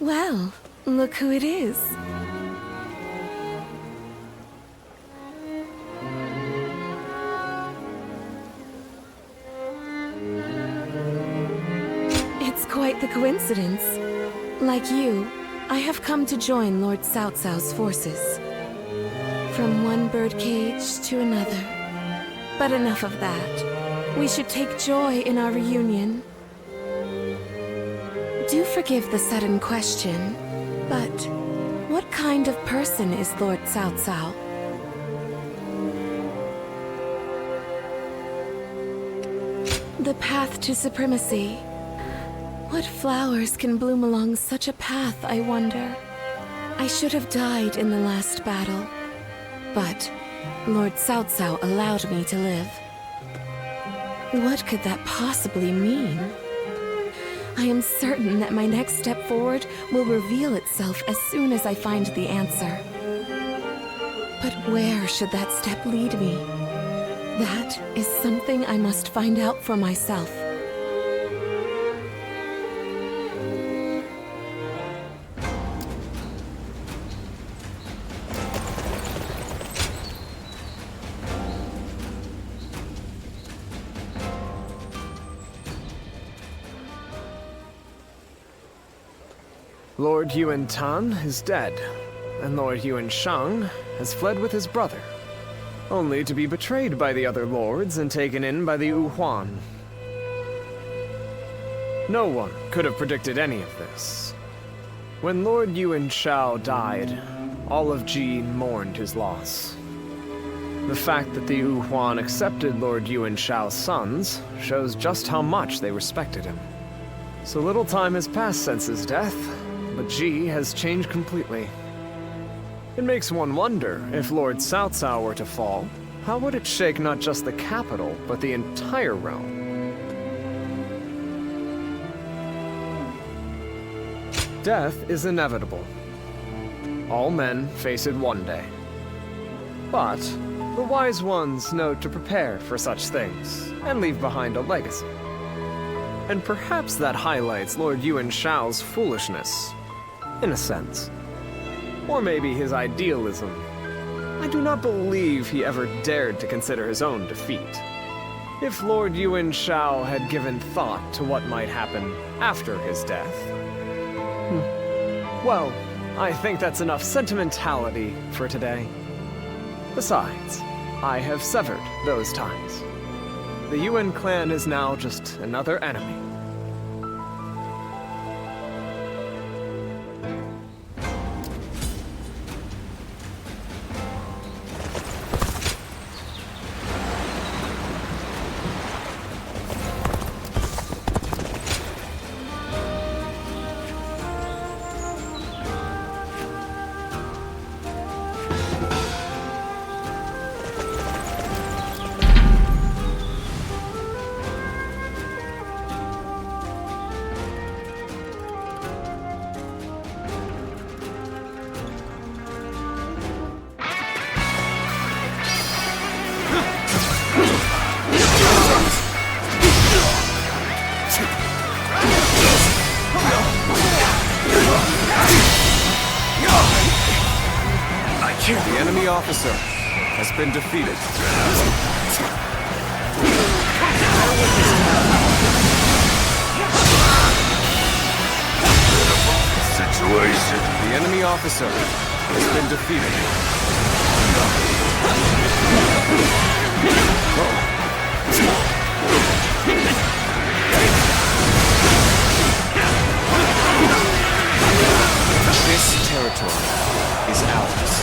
[SPEAKER 17] Well, look who it is. It's quite the coincidence. Like you, I have come to join Lord Cao Cao's forces. From one birdcage to another. But enough of that. We should take joy in our reunion. Do forgive the sudden question, but what kind of person is Lord Cao Cao? The path to supremacy. What flowers can bloom along such a path, I wonder? I should have died in the last battle, but Lord Cao Cao allowed me to live. What could that possibly mean? I am certain that my next step forward will reveal itself as soon as I find the answer. But where should that step lead me? That is something I must find out for myself.
[SPEAKER 16] Lord Yuan Tan is dead, and Lord Yuan Shang has fled with his brother, only to be betrayed by the other lords and taken in by the Wu Huan. No one could have predicted any of this. When Lord Yuan Shao died, all of Ji mourned his loss. The fact that the Wu Huan accepted Lord Yuan Shao's sons shows just how much they respected him. So little time has passed since his death, but Ji has changed completely. It makes one wonder, if Lord Cao Cao were to fall, how would it shake not just the capital, but the entire realm? Death is inevitable. All men face it one day. But the wise ones know to prepare for such things, and leave behind a legacy. And perhaps that highlights Lord Yuan Shao's foolishness, in a sense. Or maybe his idealism. I do not believe he ever dared to consider his own defeat. If Lord Yuan Shao had given thought to what might happen after his death... Well, I think that's enough sentimentality for today. Besides, I have severed those ties. The Yuan clan is now just another enemy.
[SPEAKER 5] The enemy officer has been defeated.
[SPEAKER 7] Situation.
[SPEAKER 5] The enemy officer has been defeated. This territory is ours.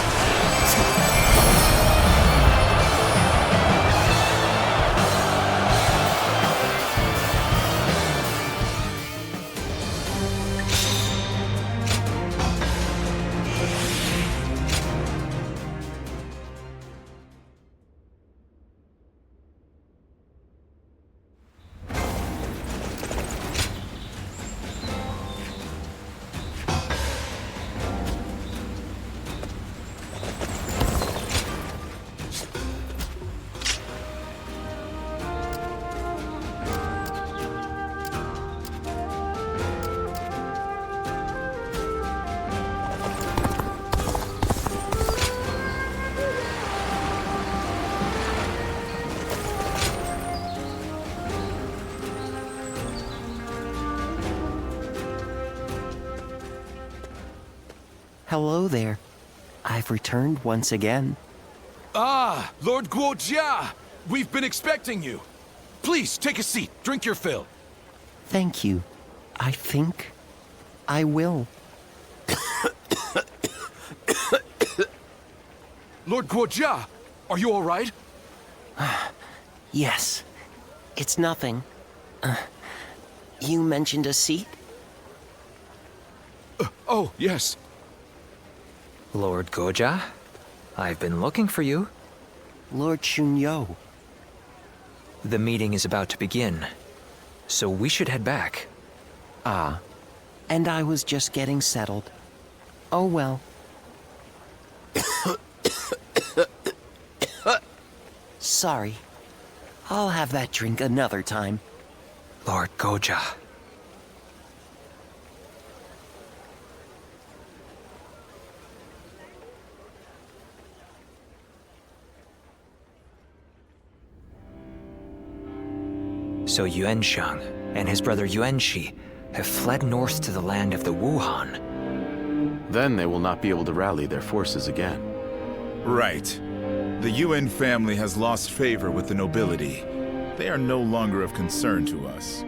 [SPEAKER 12] Hello there. I've returned once again.
[SPEAKER 10] Ah, Lord Guojia! We've been expecting you. Please, take a seat. Drink your fill.
[SPEAKER 12] Thank you. I think I will.
[SPEAKER 10] Lord Guojia, are you all right?
[SPEAKER 12] Yes. It's nothing. You mentioned a seat?
[SPEAKER 10] Oh, yes.
[SPEAKER 9] Lord Guojia, I've been looking for you.
[SPEAKER 12] Lord Shunyo.
[SPEAKER 9] The meeting is about to begin, so we should head back.
[SPEAKER 12] Ah, and I was just getting settled. Oh well. Sorry. I'll have that drink another time.
[SPEAKER 9] Lord Guojia. So Yuanshang and his brother Yuanshi have fled north to the land of the Wuhan.
[SPEAKER 11] Then they will not be able to rally their forces again.
[SPEAKER 14] Right. The Yuan family has lost favor with the nobility. They are no longer of concern to us.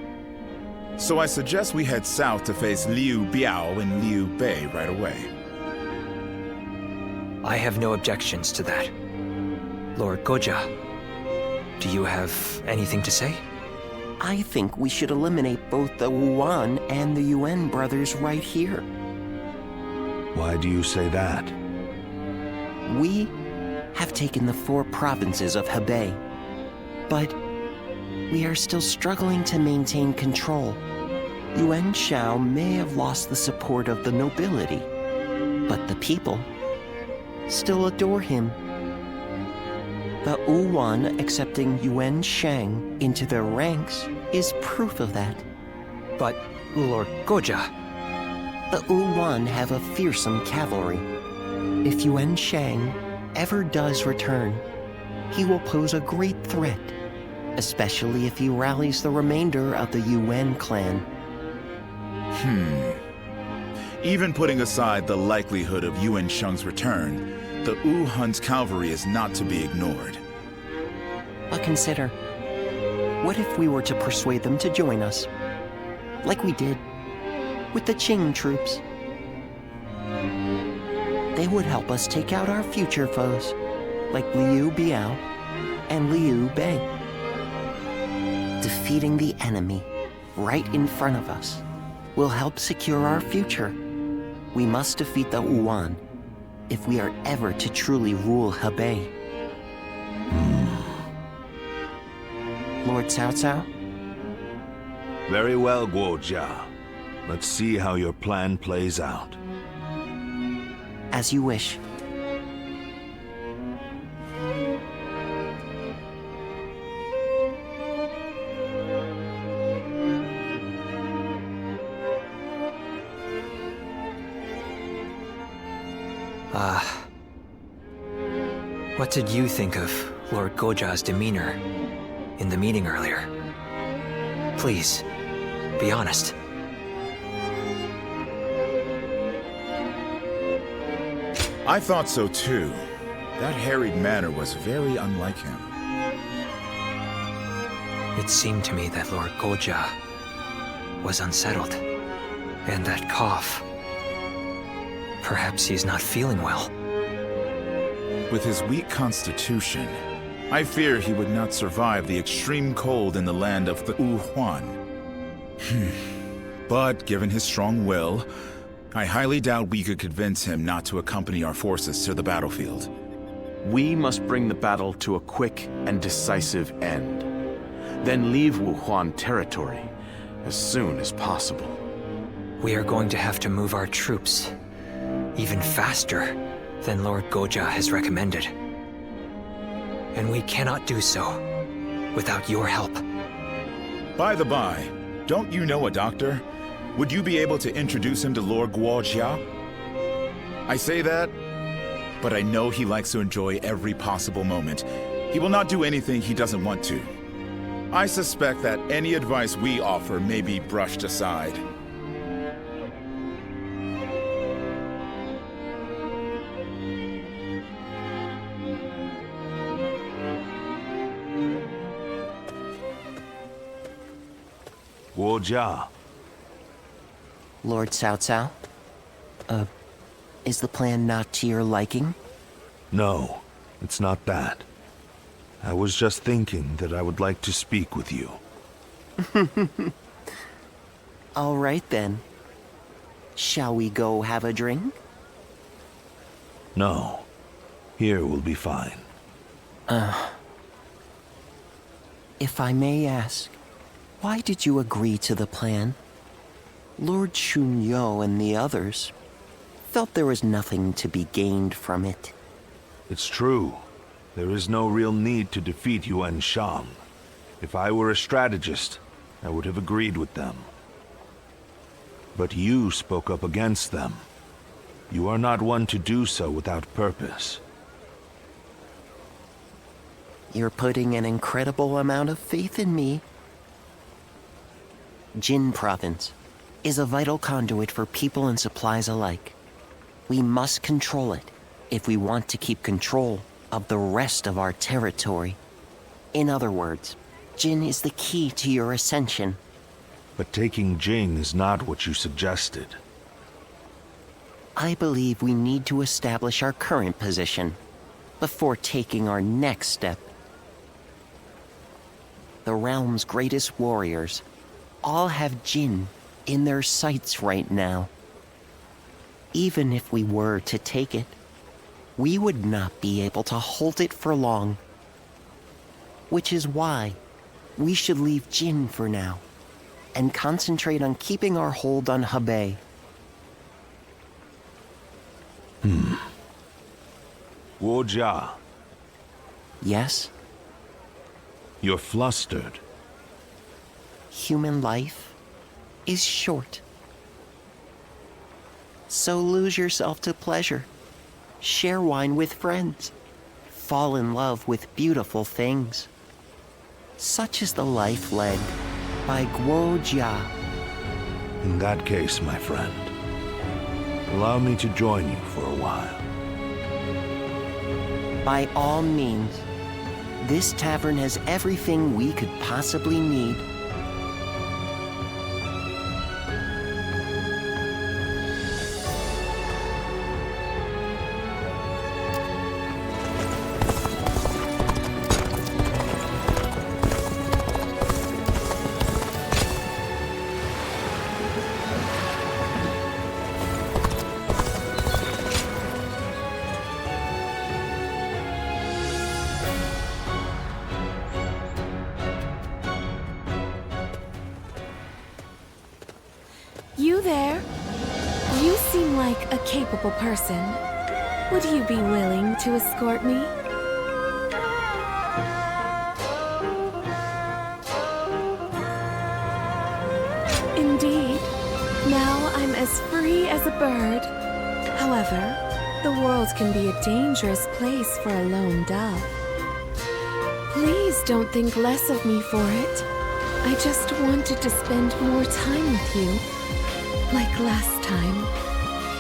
[SPEAKER 14] So I suggest we head south to face Liu Biao and Liu Bei right away.
[SPEAKER 9] I have no objections to that. Lord Guojia, do you have anything to say?
[SPEAKER 12] I think we should eliminate both the Wuan and the Yuan brothers right here.
[SPEAKER 15] Why do you say that?
[SPEAKER 12] We have taken the 4 provinces of Hebei, but we are still struggling to maintain control. Yuan Shao may have lost the support of the nobility, but the people still adore him. The Wuan accepting Yuan Shang into their ranks is proof of that.
[SPEAKER 9] But, Lord Guojia...
[SPEAKER 12] The Wuan have a fearsome cavalry. If Yuan Shang ever does return, he will pose a great threat, especially if he rallies the remainder of the Yuan clan.
[SPEAKER 14] Even putting aside the likelihood of Yuan Shang's return, the Wuhan's cavalry is not to be ignored.
[SPEAKER 12] But consider, what if we were to persuade them to join us, like we did with the Qing troops? They would help us take out our future foes, like Liu Biao and Liu Bei. Defeating the enemy right in front of us will help secure our future. We must defeat the Wuan if we are ever to truly rule Hebei. Lord Cao Cao?
[SPEAKER 15] Very well, Guojia. Let's see how your plan plays out.
[SPEAKER 12] As you wish.
[SPEAKER 9] What did you think of Lord Guojia's demeanor in the meeting earlier? Please, be honest.
[SPEAKER 14] I thought so too. That harried manner was very unlike him.
[SPEAKER 9] It seemed to me that Lord Guojia was unsettled. And that cough. Perhaps he's not feeling well.
[SPEAKER 14] With his weak constitution, I fear he would not survive the extreme cold in the land of the Wuhan. But given his strong will, I highly doubt we could convince him not to accompany our forces to the battlefield.
[SPEAKER 11] We must bring the battle to a quick and decisive end. Then leave Wuhan territory as soon as possible.
[SPEAKER 9] We are going to have to move our troops even faster than Lord Guojia has recommended. And we cannot do so without your help.
[SPEAKER 14] By the by, don't you know a doctor? Would you be able to introduce him to Lord Guojia? I say that, but I know he likes to enjoy every possible moment. He will not do anything he doesn't want to. I suspect that any advice we offer may be brushed aside.
[SPEAKER 15] Guojia.
[SPEAKER 12] Lord Cao Cao? Is the plan not to your liking?
[SPEAKER 15] No, it's not that. I was just thinking that I would like to speak with you.
[SPEAKER 12] All right then. Shall we go have a drink?
[SPEAKER 15] No. Here will be fine.
[SPEAKER 12] If I may ask, why did you agree to the plan? Lord Shunyo and the others felt there was nothing to be gained from it.
[SPEAKER 15] It's true. There is no real need to defeat Yuan Shang. If I were a strategist, I would have agreed with them. But you spoke up against them. You are not one to do so without purpose.
[SPEAKER 12] You're putting an incredible amount of faith in me. Jin Province is a vital conduit for people and supplies alike. We must control it if we want to keep control of the rest of our territory. In other words, Jin is the key to your ascension.
[SPEAKER 15] But taking Jing is not what you suggested.
[SPEAKER 12] I believe we need to establish our current position before taking our next step. The realm's greatest warriors all have Jin in their sights right now. Even if we were to take it, we would not be able to hold it for long. Which is why we should leave Jin for now and concentrate on keeping our hold on Hebei.
[SPEAKER 15] Guojia.
[SPEAKER 12] Yes?
[SPEAKER 15] You're flustered.
[SPEAKER 12] Human life is short. So lose yourself to pleasure. Share wine with friends. Fall in love with beautiful things. Such is the life led by Guojia.
[SPEAKER 15] In that case, my friend, allow me to join you for a while.
[SPEAKER 12] By all means. This tavern has everything we could possibly need.
[SPEAKER 17] You there? You seem like a capable person. Would you be willing to escort me? Indeed. Now I'm as free as a bird. However, the world can be a dangerous place for a lone dove. Please don't think less of me for it. I just wanted to spend more time with you. Like last time.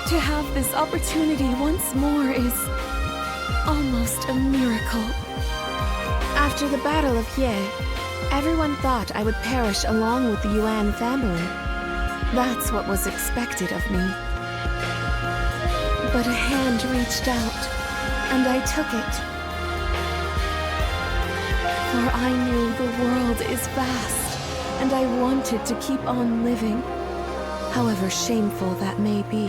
[SPEAKER 17] To have this opportunity once more is almost a miracle. After the Battle of Ye, everyone thought I would perish along with the Yuan family. That's what was expected of me. But a hand reached out, and I took it. For I knew the world is vast, and I wanted to keep on living. However shameful that may be.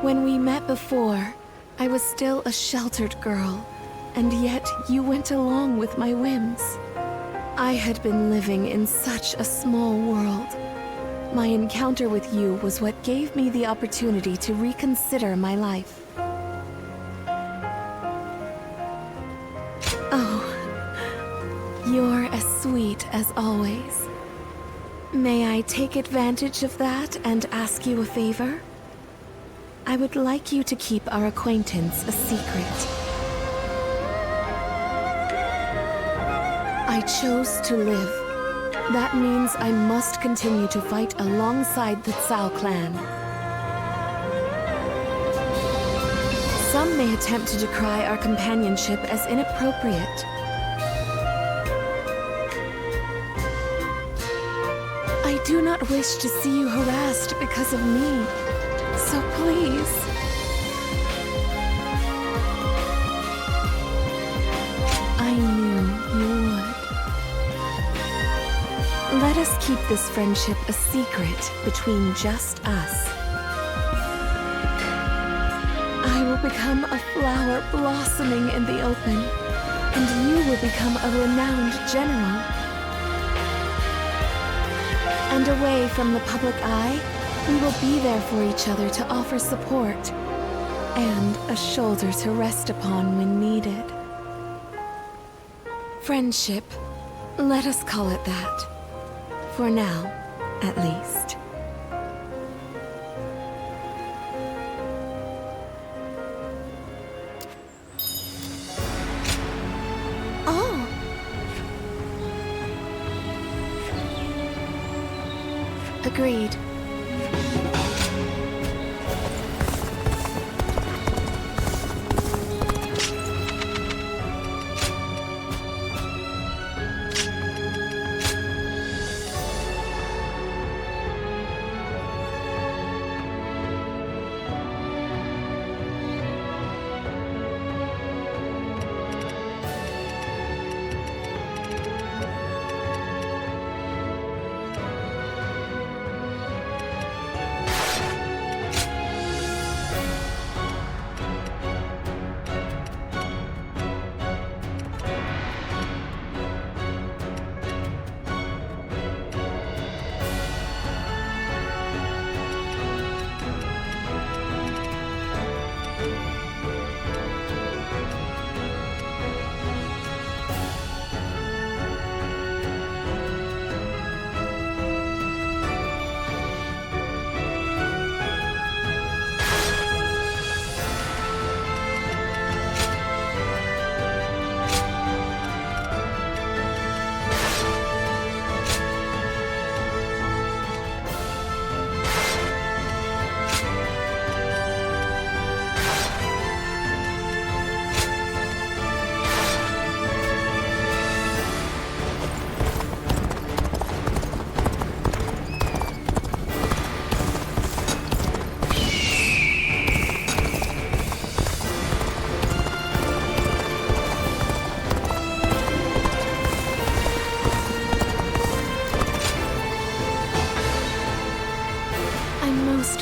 [SPEAKER 17] When we met before, I was still a sheltered girl, and yet you went along with my whims. I had been living in such a small world. My encounter with you was what gave me the opportunity to reconsider my life. Oh, you're as sweet as always. May I take advantage of that and ask you a favor? I would like you to keep our acquaintance a secret. I chose to live. That means I must continue to fight alongside the Cao clan. Some may attempt to decry our companionship as inappropriate. I do not wish to see you harassed because of me. So please. I knew you would. Let us keep this friendship a secret between just us. I will become a flower blossoming in the open, and you will become a renowned general. And away from the public eye, we will be there for each other to offer support, and a shoulder to rest upon when needed. Friendship, let us call it that. For now, at least. Oh! Agreed.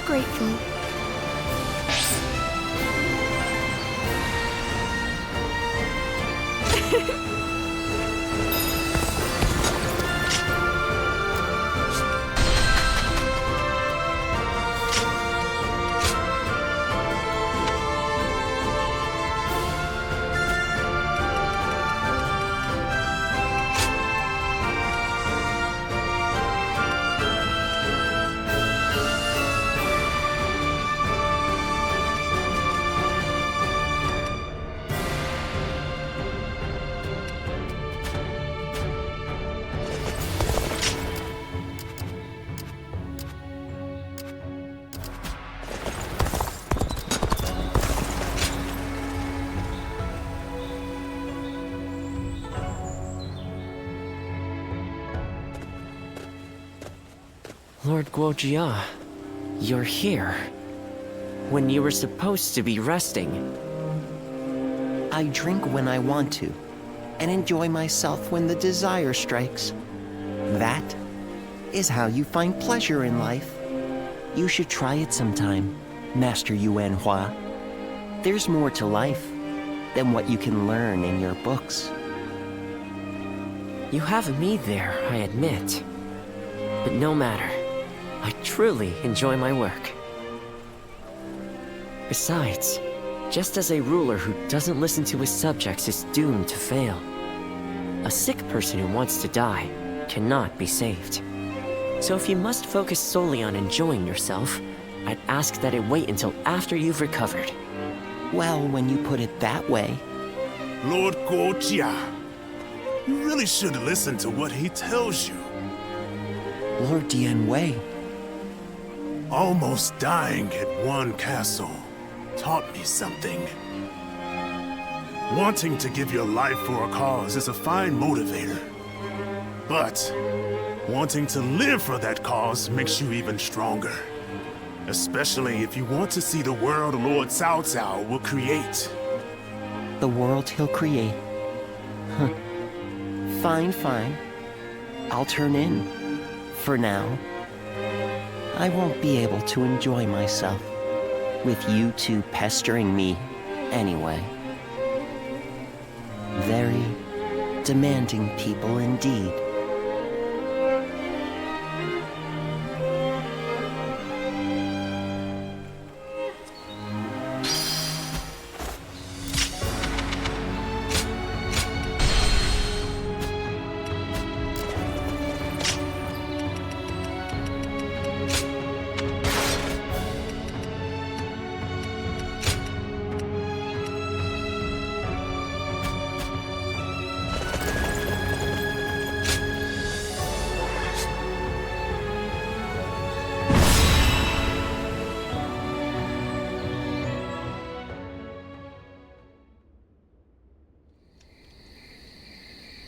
[SPEAKER 17] Grateful.
[SPEAKER 12] Lord Guojia, you're here. When you were supposed to be resting. I drink when I want to, and enjoy myself when the desire strikes. That is how you find pleasure in life. You should try it sometime, Master Yuan Hua. There's more to life than what you can learn in your books. You have me there, I admit. But no matter. I truly enjoy my work. Besides, just as a ruler who doesn't listen to his subjects is doomed to fail, a sick person who wants to die cannot be saved. So if you must focus solely on enjoying yourself, I'd ask that it wait until after you've recovered. Well, when you put it that way...
[SPEAKER 7] Lord Guojia, you really should listen to what he tells you.
[SPEAKER 12] Lord Dian Wei.
[SPEAKER 7] Almost dying at one castle taught me something. Wanting to give your life for a cause is a fine motivator. But Wanting to live for that cause makes you even stronger. Especially if you want to see the world Lord Cao Cao will create.
[SPEAKER 12] The world he'll create? Huh. Fine, fine. I'll turn in. For now. I won't be able to enjoy myself with you two pestering me anyway. Very demanding people indeed.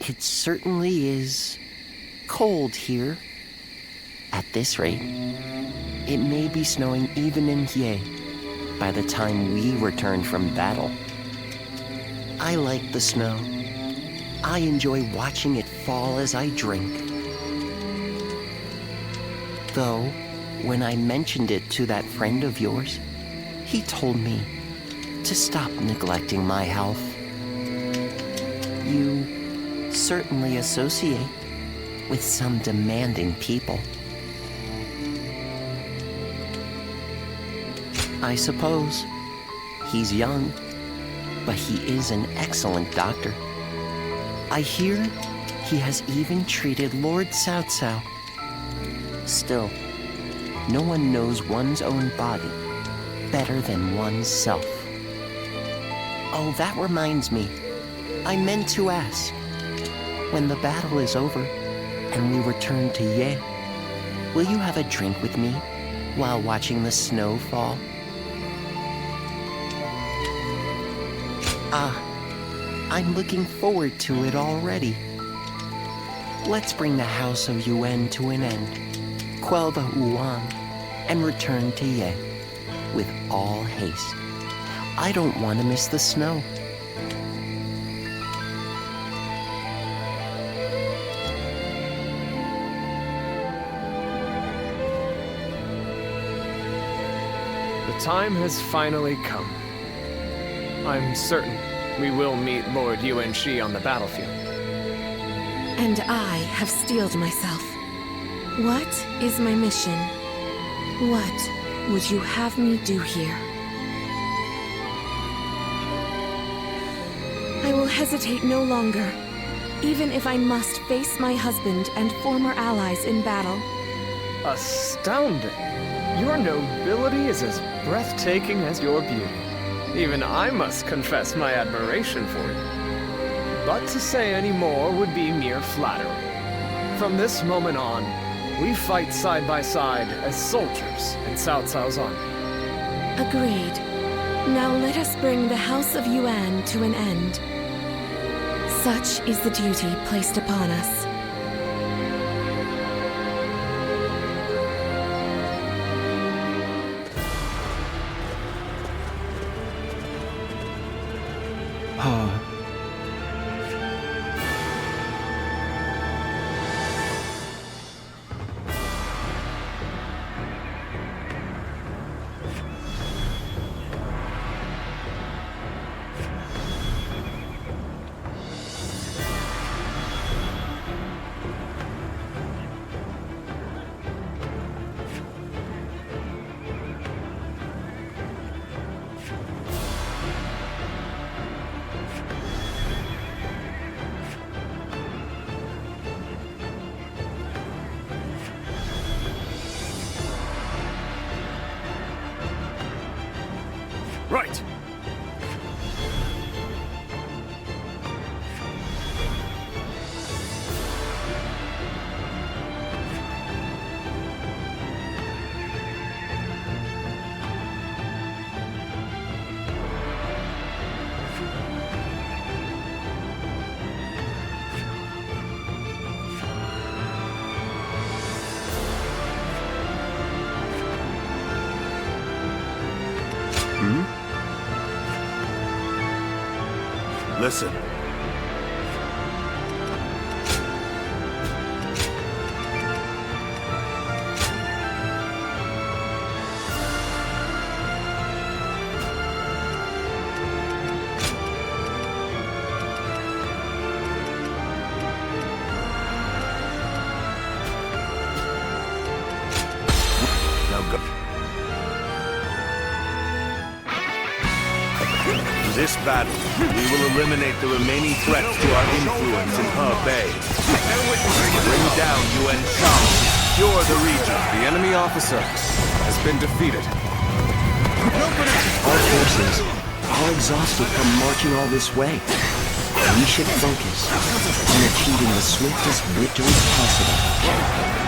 [SPEAKER 12] It certainly is cold here. At this rate, it may be snowing even in Ye by the time we return from battle. I like the snow. I enjoy watching it fall as I drink. Though, when I mentioned it to that friend of yours, he told me to stop neglecting my health. You certainly associate with some demanding people. I suppose he's young, but he is an excellent doctor. I hear he has even treated Lord Cao Cao. Still, no one knows one's own body better than oneself. Oh, that reminds me. I meant to ask. When the battle is over and we return to Ye, will you have a drink with me while watching the snow fall? Ah, I'm looking forward to it already. Let's bring the House of Yuan to an end, quell the Wuan, and return to Ye with all haste. I don't want to miss the snow.
[SPEAKER 16] The time has finally come. I'm certain we will meet Lord Yuan-Shi on the battlefield.
[SPEAKER 17] And I have steeled myself. What is my mission? What would you have me do here? I will hesitate no longer, even if I must face my husband and former allies in battle.
[SPEAKER 16] Astounding! Your nobility is as breathtaking as your beauty. Even I must confess my admiration for you. But to say any more would be mere flattery. From this moment on, we fight side by side as soldiers in Cao Cao's army.
[SPEAKER 17] Agreed. Now let us bring the House of Yuan to an end. Such is the duty placed upon us.
[SPEAKER 3] Right!
[SPEAKER 15] Listen. In this battle, we will eliminate the remaining threats to our influence in Bay. Bring down Yuan Shao. Secure the region.
[SPEAKER 5] The enemy officer has been defeated.
[SPEAKER 12] Our forces are exhausted from marching all this way. We should focus on achieving the swiftest victory possible.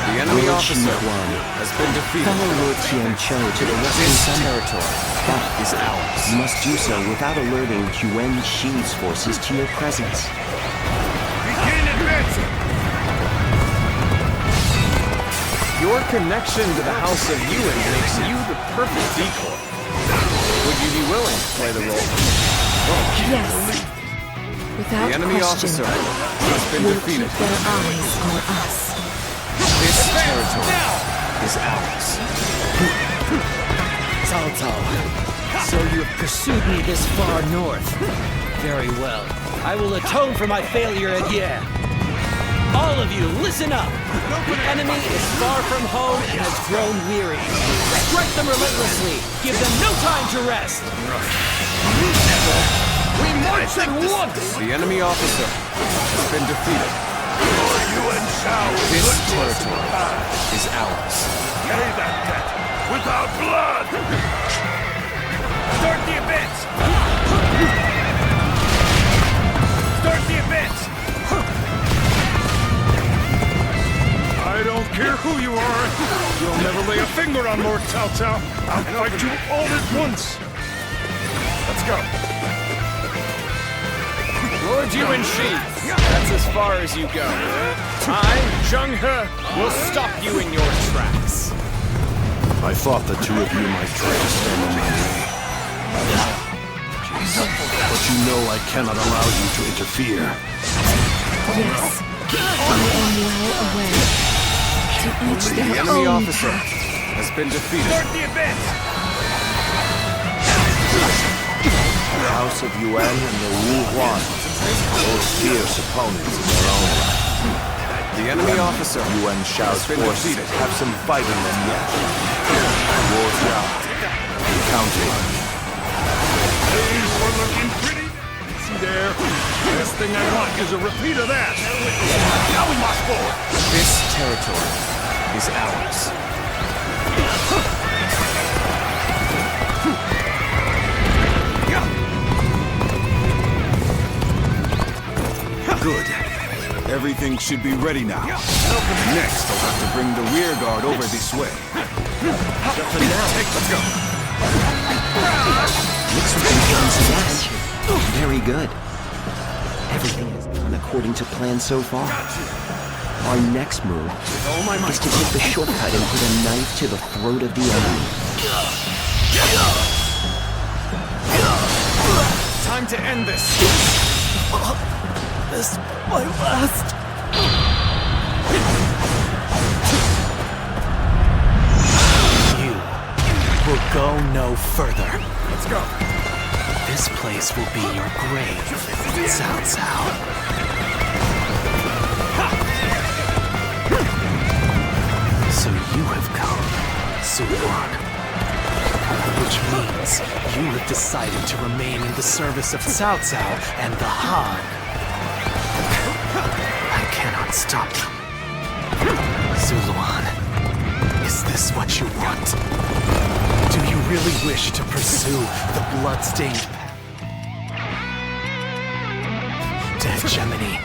[SPEAKER 5] The enemy
[SPEAKER 12] Lord
[SPEAKER 5] officer
[SPEAKER 12] Xinguang,
[SPEAKER 5] has been defeated.
[SPEAKER 12] follow Lord Qianqiu to the western territory. That is ours. You must do so without alerting Yuan Shi's forces to your presence.
[SPEAKER 7] Begin advancing!
[SPEAKER 16] Your connection to the House of Yuan makes you the perfect decoy. Would you be willing to play the role?
[SPEAKER 17] Yes. Without
[SPEAKER 5] The enemy
[SPEAKER 17] question,
[SPEAKER 5] officer has been
[SPEAKER 17] we'll
[SPEAKER 5] defeated.
[SPEAKER 17] keep their eyes on us.
[SPEAKER 5] This territory is ours.
[SPEAKER 19] Cao Cao, so you have pursued me this far north. Very well. I will atone for my failure at Ye. All of you, listen up! The enemy is far from home and has grown weary. Strike them relentlessly! Give them no time to rest! We march at once!
[SPEAKER 5] The enemy officer has been defeated. This territory is ours.
[SPEAKER 7] Pay that debt without blood! Start the advance! Start the advance! I don't care who you are. You'll never lay a finger on Lord Cao Cao. I'll fight you all at once. Let's go.
[SPEAKER 16] Lord Yuan Shi, that's as far as you go. I, Zheng He, will stop you in your tracks.
[SPEAKER 8] I thought the two of you might try to stand in my way. But you know I cannot allow you to interfere.
[SPEAKER 17] Yes, I am well aware. To each
[SPEAKER 5] The
[SPEAKER 17] their
[SPEAKER 5] enemy
[SPEAKER 17] own
[SPEAKER 5] officer
[SPEAKER 17] path.
[SPEAKER 5] has been defeated.
[SPEAKER 7] Start the advance!
[SPEAKER 15] The House of Yuan and the Wu Huan, both fierce opponents in their own right.
[SPEAKER 5] The enemy officer
[SPEAKER 15] Yuan Shao's
[SPEAKER 5] has been
[SPEAKER 15] forces
[SPEAKER 5] defeated.
[SPEAKER 15] have some fight in them yet. War Xiao, counting on you.
[SPEAKER 7] Things were looking pretty. See there? Best thing I want is a repeat of that. Now we march forward.
[SPEAKER 5] This territory is ours.
[SPEAKER 4] Good. Everything should be ready now. Next, I'll have to bring the rear guard over this way.
[SPEAKER 5] Let's go.
[SPEAKER 12] Looks like we've done some damage. Very good. Everything has gone according to plan so far. Our next move is to take the shortcut and put a knife to the throat of the enemy.
[SPEAKER 5] Time to end this.
[SPEAKER 19] This my last.
[SPEAKER 6] You will go no further.
[SPEAKER 5] Let's go.
[SPEAKER 6] This place will be your grave, Cao Cao. So you have come, Suwan. Which means you have decided to remain in the service of Cao Cao and the Han. I cannot stop them. Zuluan, is this what you want? Do you really wish to pursue the blood-stained path? Dead Gemini.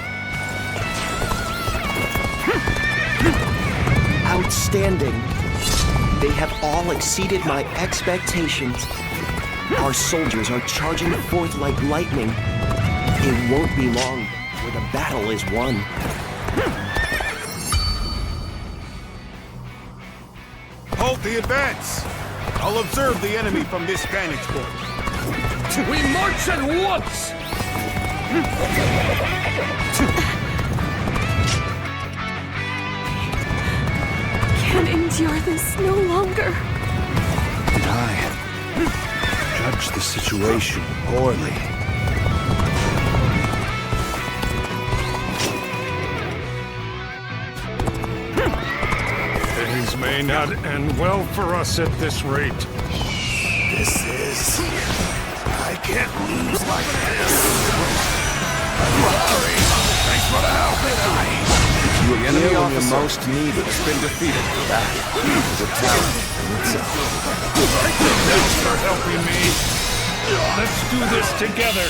[SPEAKER 12] Outstanding. They have all exceeded my expectations. Our soldiers are charging forth like lightning. It won't be long before the battle is won.
[SPEAKER 7] Halt the advance! I'll observe the enemy from this vantage point.
[SPEAKER 10] We march at once!
[SPEAKER 17] Can't endure this no longer.
[SPEAKER 15] Did I judge the situation poorly?
[SPEAKER 10] Things may not end well for us at this rate.
[SPEAKER 7] This is... I can't lose like this. Sorry. Thanks for the help.
[SPEAKER 5] The enemy officer most needed has been defeated. That is a talent in itself.
[SPEAKER 10] Thanks for helping me. Let's do this together.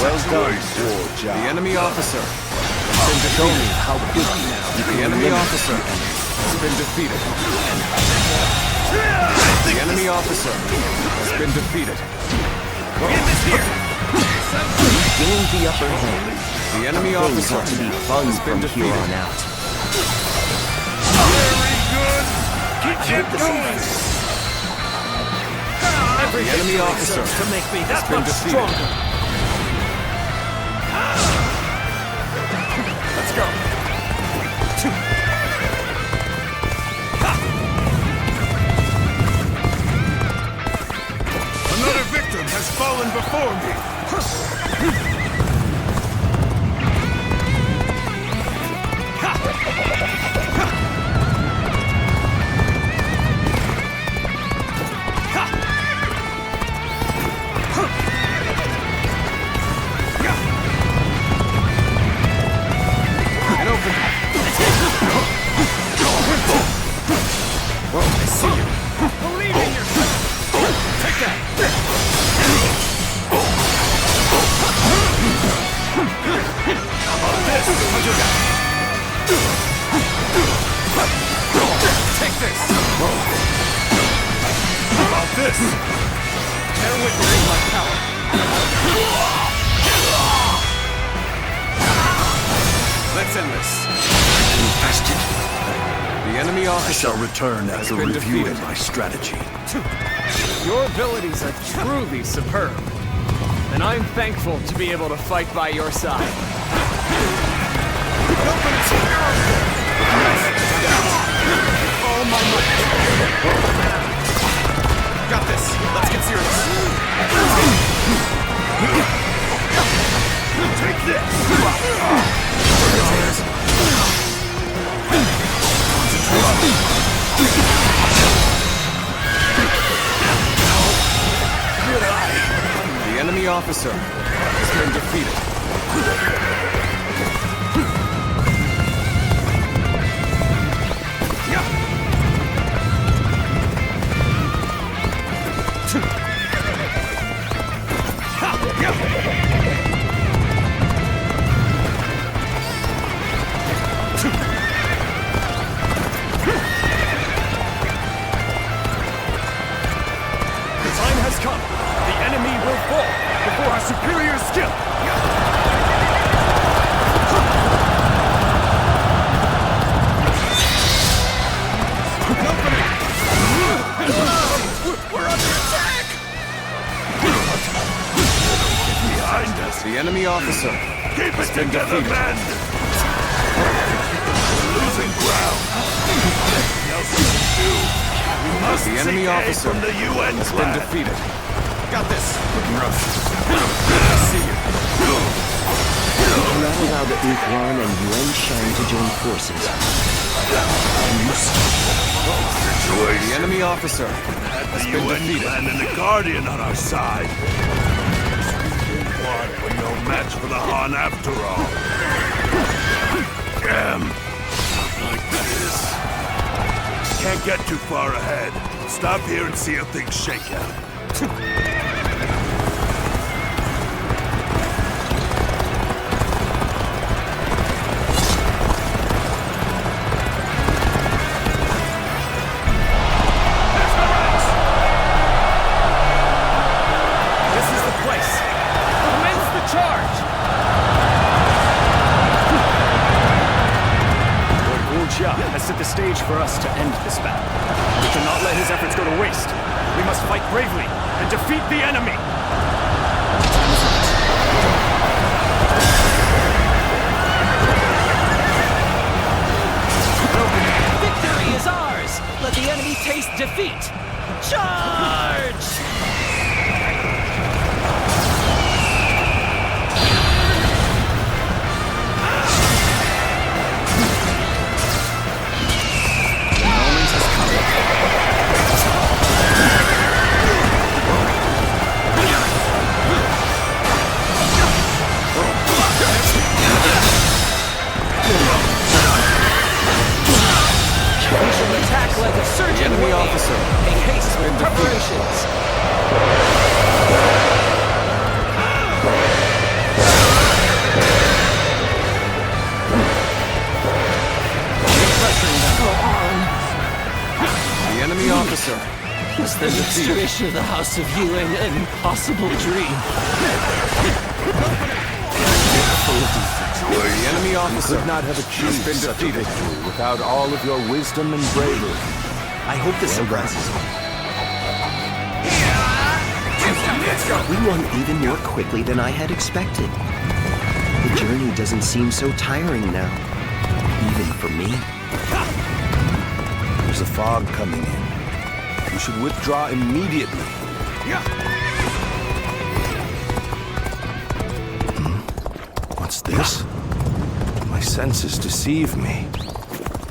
[SPEAKER 5] Well done, George. The enemy officer has been defeated. Show me how good you are. The enemy officer has been defeated. The enemy officer has been defeated.
[SPEAKER 12] Gained the upper hand.
[SPEAKER 5] The enemy officer
[SPEAKER 12] to be fun from here on out.
[SPEAKER 10] Very good. Keep going.
[SPEAKER 5] The enemy officer
[SPEAKER 10] to make me that
[SPEAKER 5] has been
[SPEAKER 10] much
[SPEAKER 5] defeated.
[SPEAKER 10] stronger.
[SPEAKER 5] Let's go.
[SPEAKER 7] Another victim has fallen before me.
[SPEAKER 5] Let's end this.
[SPEAKER 15] Infested.
[SPEAKER 5] The enemy officer
[SPEAKER 15] I shall return as a
[SPEAKER 5] been
[SPEAKER 15] review
[SPEAKER 5] defeated.
[SPEAKER 15] of my strategy.
[SPEAKER 16] Your abilities are truly superb. And I'm thankful to be able to fight by your side.
[SPEAKER 5] All my might. Got this. Let's get serious.
[SPEAKER 7] Take this.
[SPEAKER 5] The enemy officer has been defeated.
[SPEAKER 3] Come! The enemy will fall before our superior skill!
[SPEAKER 7] We're under attack! Behind us!
[SPEAKER 5] The enemy officer
[SPEAKER 7] Keep
[SPEAKER 5] has
[SPEAKER 7] it
[SPEAKER 5] been
[SPEAKER 7] together,
[SPEAKER 5] defeated.
[SPEAKER 7] men! We're losing ground! Nothing else we can do! We must
[SPEAKER 5] The enemy
[SPEAKER 7] seek aid
[SPEAKER 5] officer
[SPEAKER 7] from the UN
[SPEAKER 5] has
[SPEAKER 7] flag.
[SPEAKER 5] been defeated. Got this. Looking rough. I see you.
[SPEAKER 12] We cannot allow the Yuan and Yuan Shan to join forces.
[SPEAKER 5] The enemy officer has
[SPEAKER 7] The
[SPEAKER 5] been
[SPEAKER 7] UN
[SPEAKER 5] defeated.
[SPEAKER 7] clan and the Guardian on our side. Yuan were no match for the Han after all. Damn. Not like this. Can't get too far ahead. Stop here and see how things shake out.
[SPEAKER 3] Has set the stage for us to end this battle. We cannot let his his efforts go to waste. We must fight bravely and defeat the enemy!
[SPEAKER 19] Victory is ours! Let the enemy taste defeat! Charge! Attack like a surgeon.
[SPEAKER 5] Enemy officer.
[SPEAKER 19] Make haste with preparations. Go on.
[SPEAKER 5] The enemy officer has been defeated.
[SPEAKER 19] The restoration of the House of Yuan, an impossible dream.
[SPEAKER 5] The enemy officer
[SPEAKER 15] could not have achieved
[SPEAKER 5] been
[SPEAKER 15] such a
[SPEAKER 5] defeated
[SPEAKER 15] victory without all of your wisdom and bravery.
[SPEAKER 12] I hope this surprises you. We won even more quickly than I had expected. The journey doesn't seem so tiring now, even for me.
[SPEAKER 15] There's a fog coming in. You should withdraw immediately. What's this? My senses deceive me.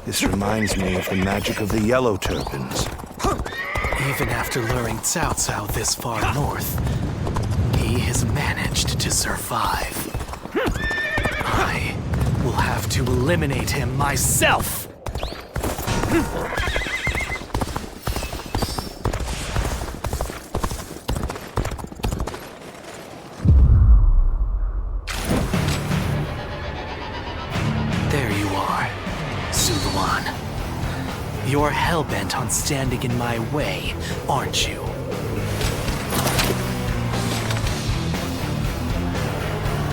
[SPEAKER 15] This reminds me of the magic of the yellow turbans.
[SPEAKER 6] Even after luring Cao Cao this far north, he has managed to survive. I will have to eliminate him myself! There you are, Suluan. You're hell-bent on standing in my way, aren't you?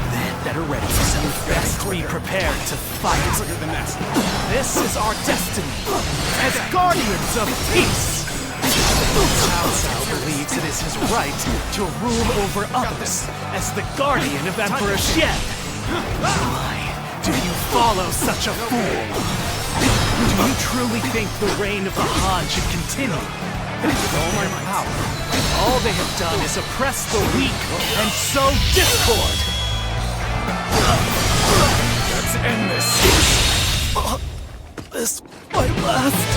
[SPEAKER 6] Then better ready yourself. Best be prepared to fight. This is our destiny, as guardians of peace! Cao Cao believes it is his right to rule over others as the guardian of Emperor Xian. Why do you follow such a fool? Do you truly think the reign of the Han should continue? With all my power, all they have done is oppress the weak and sow discord! Let's end this! This might last!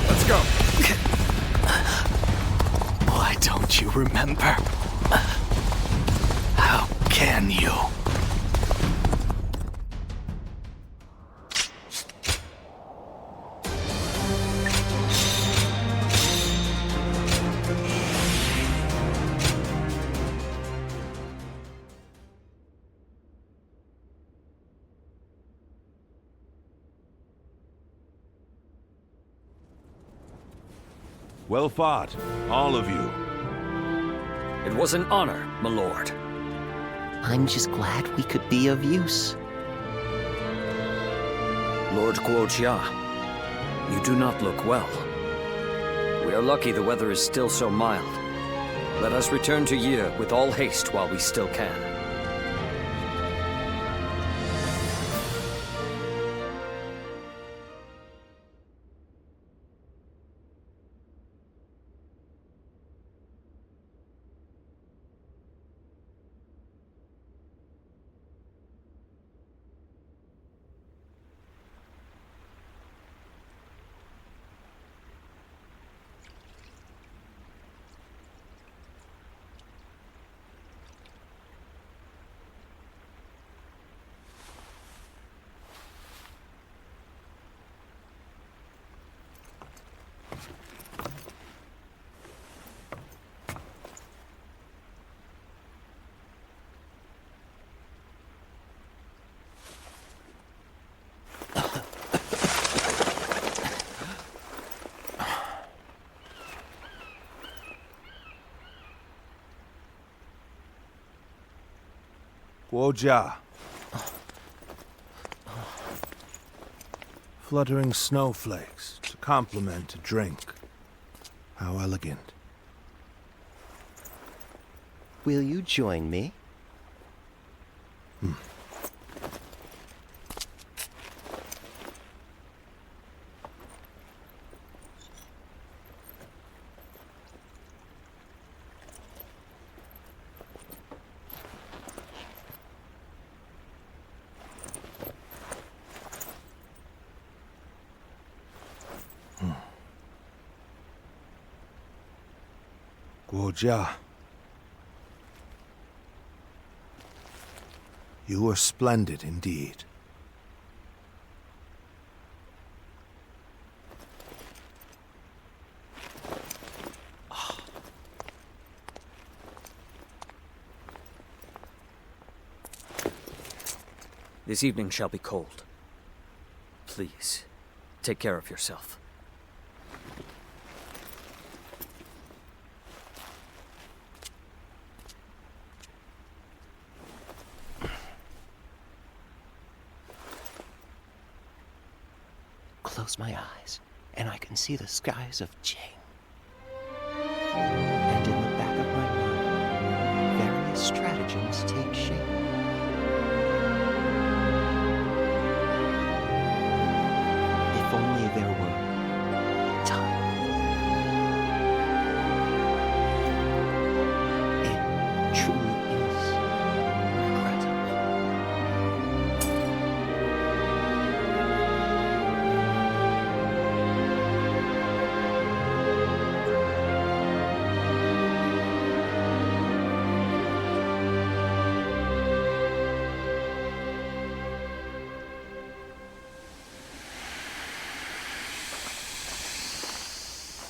[SPEAKER 3] Let's go!
[SPEAKER 6] Why don't you remember? How can you?
[SPEAKER 15] Well fought, all of you.
[SPEAKER 2] It was an honor, my lord.
[SPEAKER 12] I'm just glad we could be of use.
[SPEAKER 2] Lord Guojia, you do not look well. We are lucky the weather is still so mild. Let us return to Yi with all haste while we still can.
[SPEAKER 15] Guojia. Fluttering snowflakes to complement a drink. How elegant.
[SPEAKER 12] Will you join me?
[SPEAKER 15] Guojia. You were splendid indeed.
[SPEAKER 2] This evening shall be cold. Please, take care of yourself.
[SPEAKER 12] Close my eyes, and I can see the skies of Jing. And in the back of my mind, various stratagems take shape. If only there were time. It truly is regrettable.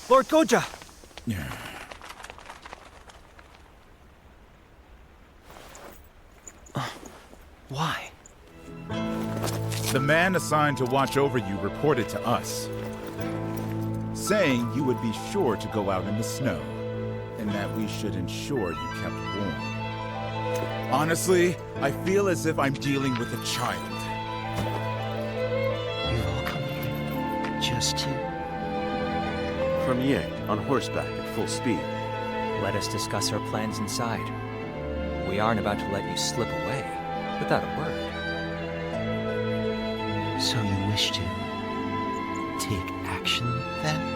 [SPEAKER 6] Lord Goja!
[SPEAKER 12] Why?
[SPEAKER 14] The man assigned to watch over you reported to us, saying you would be sure to go out in the snow, and that we should ensure you kept warm. Honestly, I feel as if I'm dealing with a child.
[SPEAKER 12] You've all come here just to...
[SPEAKER 11] From Ye, on horseback at full speed.
[SPEAKER 9] Let us discuss our plans inside. We aren't about to let you slip away without a word.
[SPEAKER 12] So you wish to take action, then?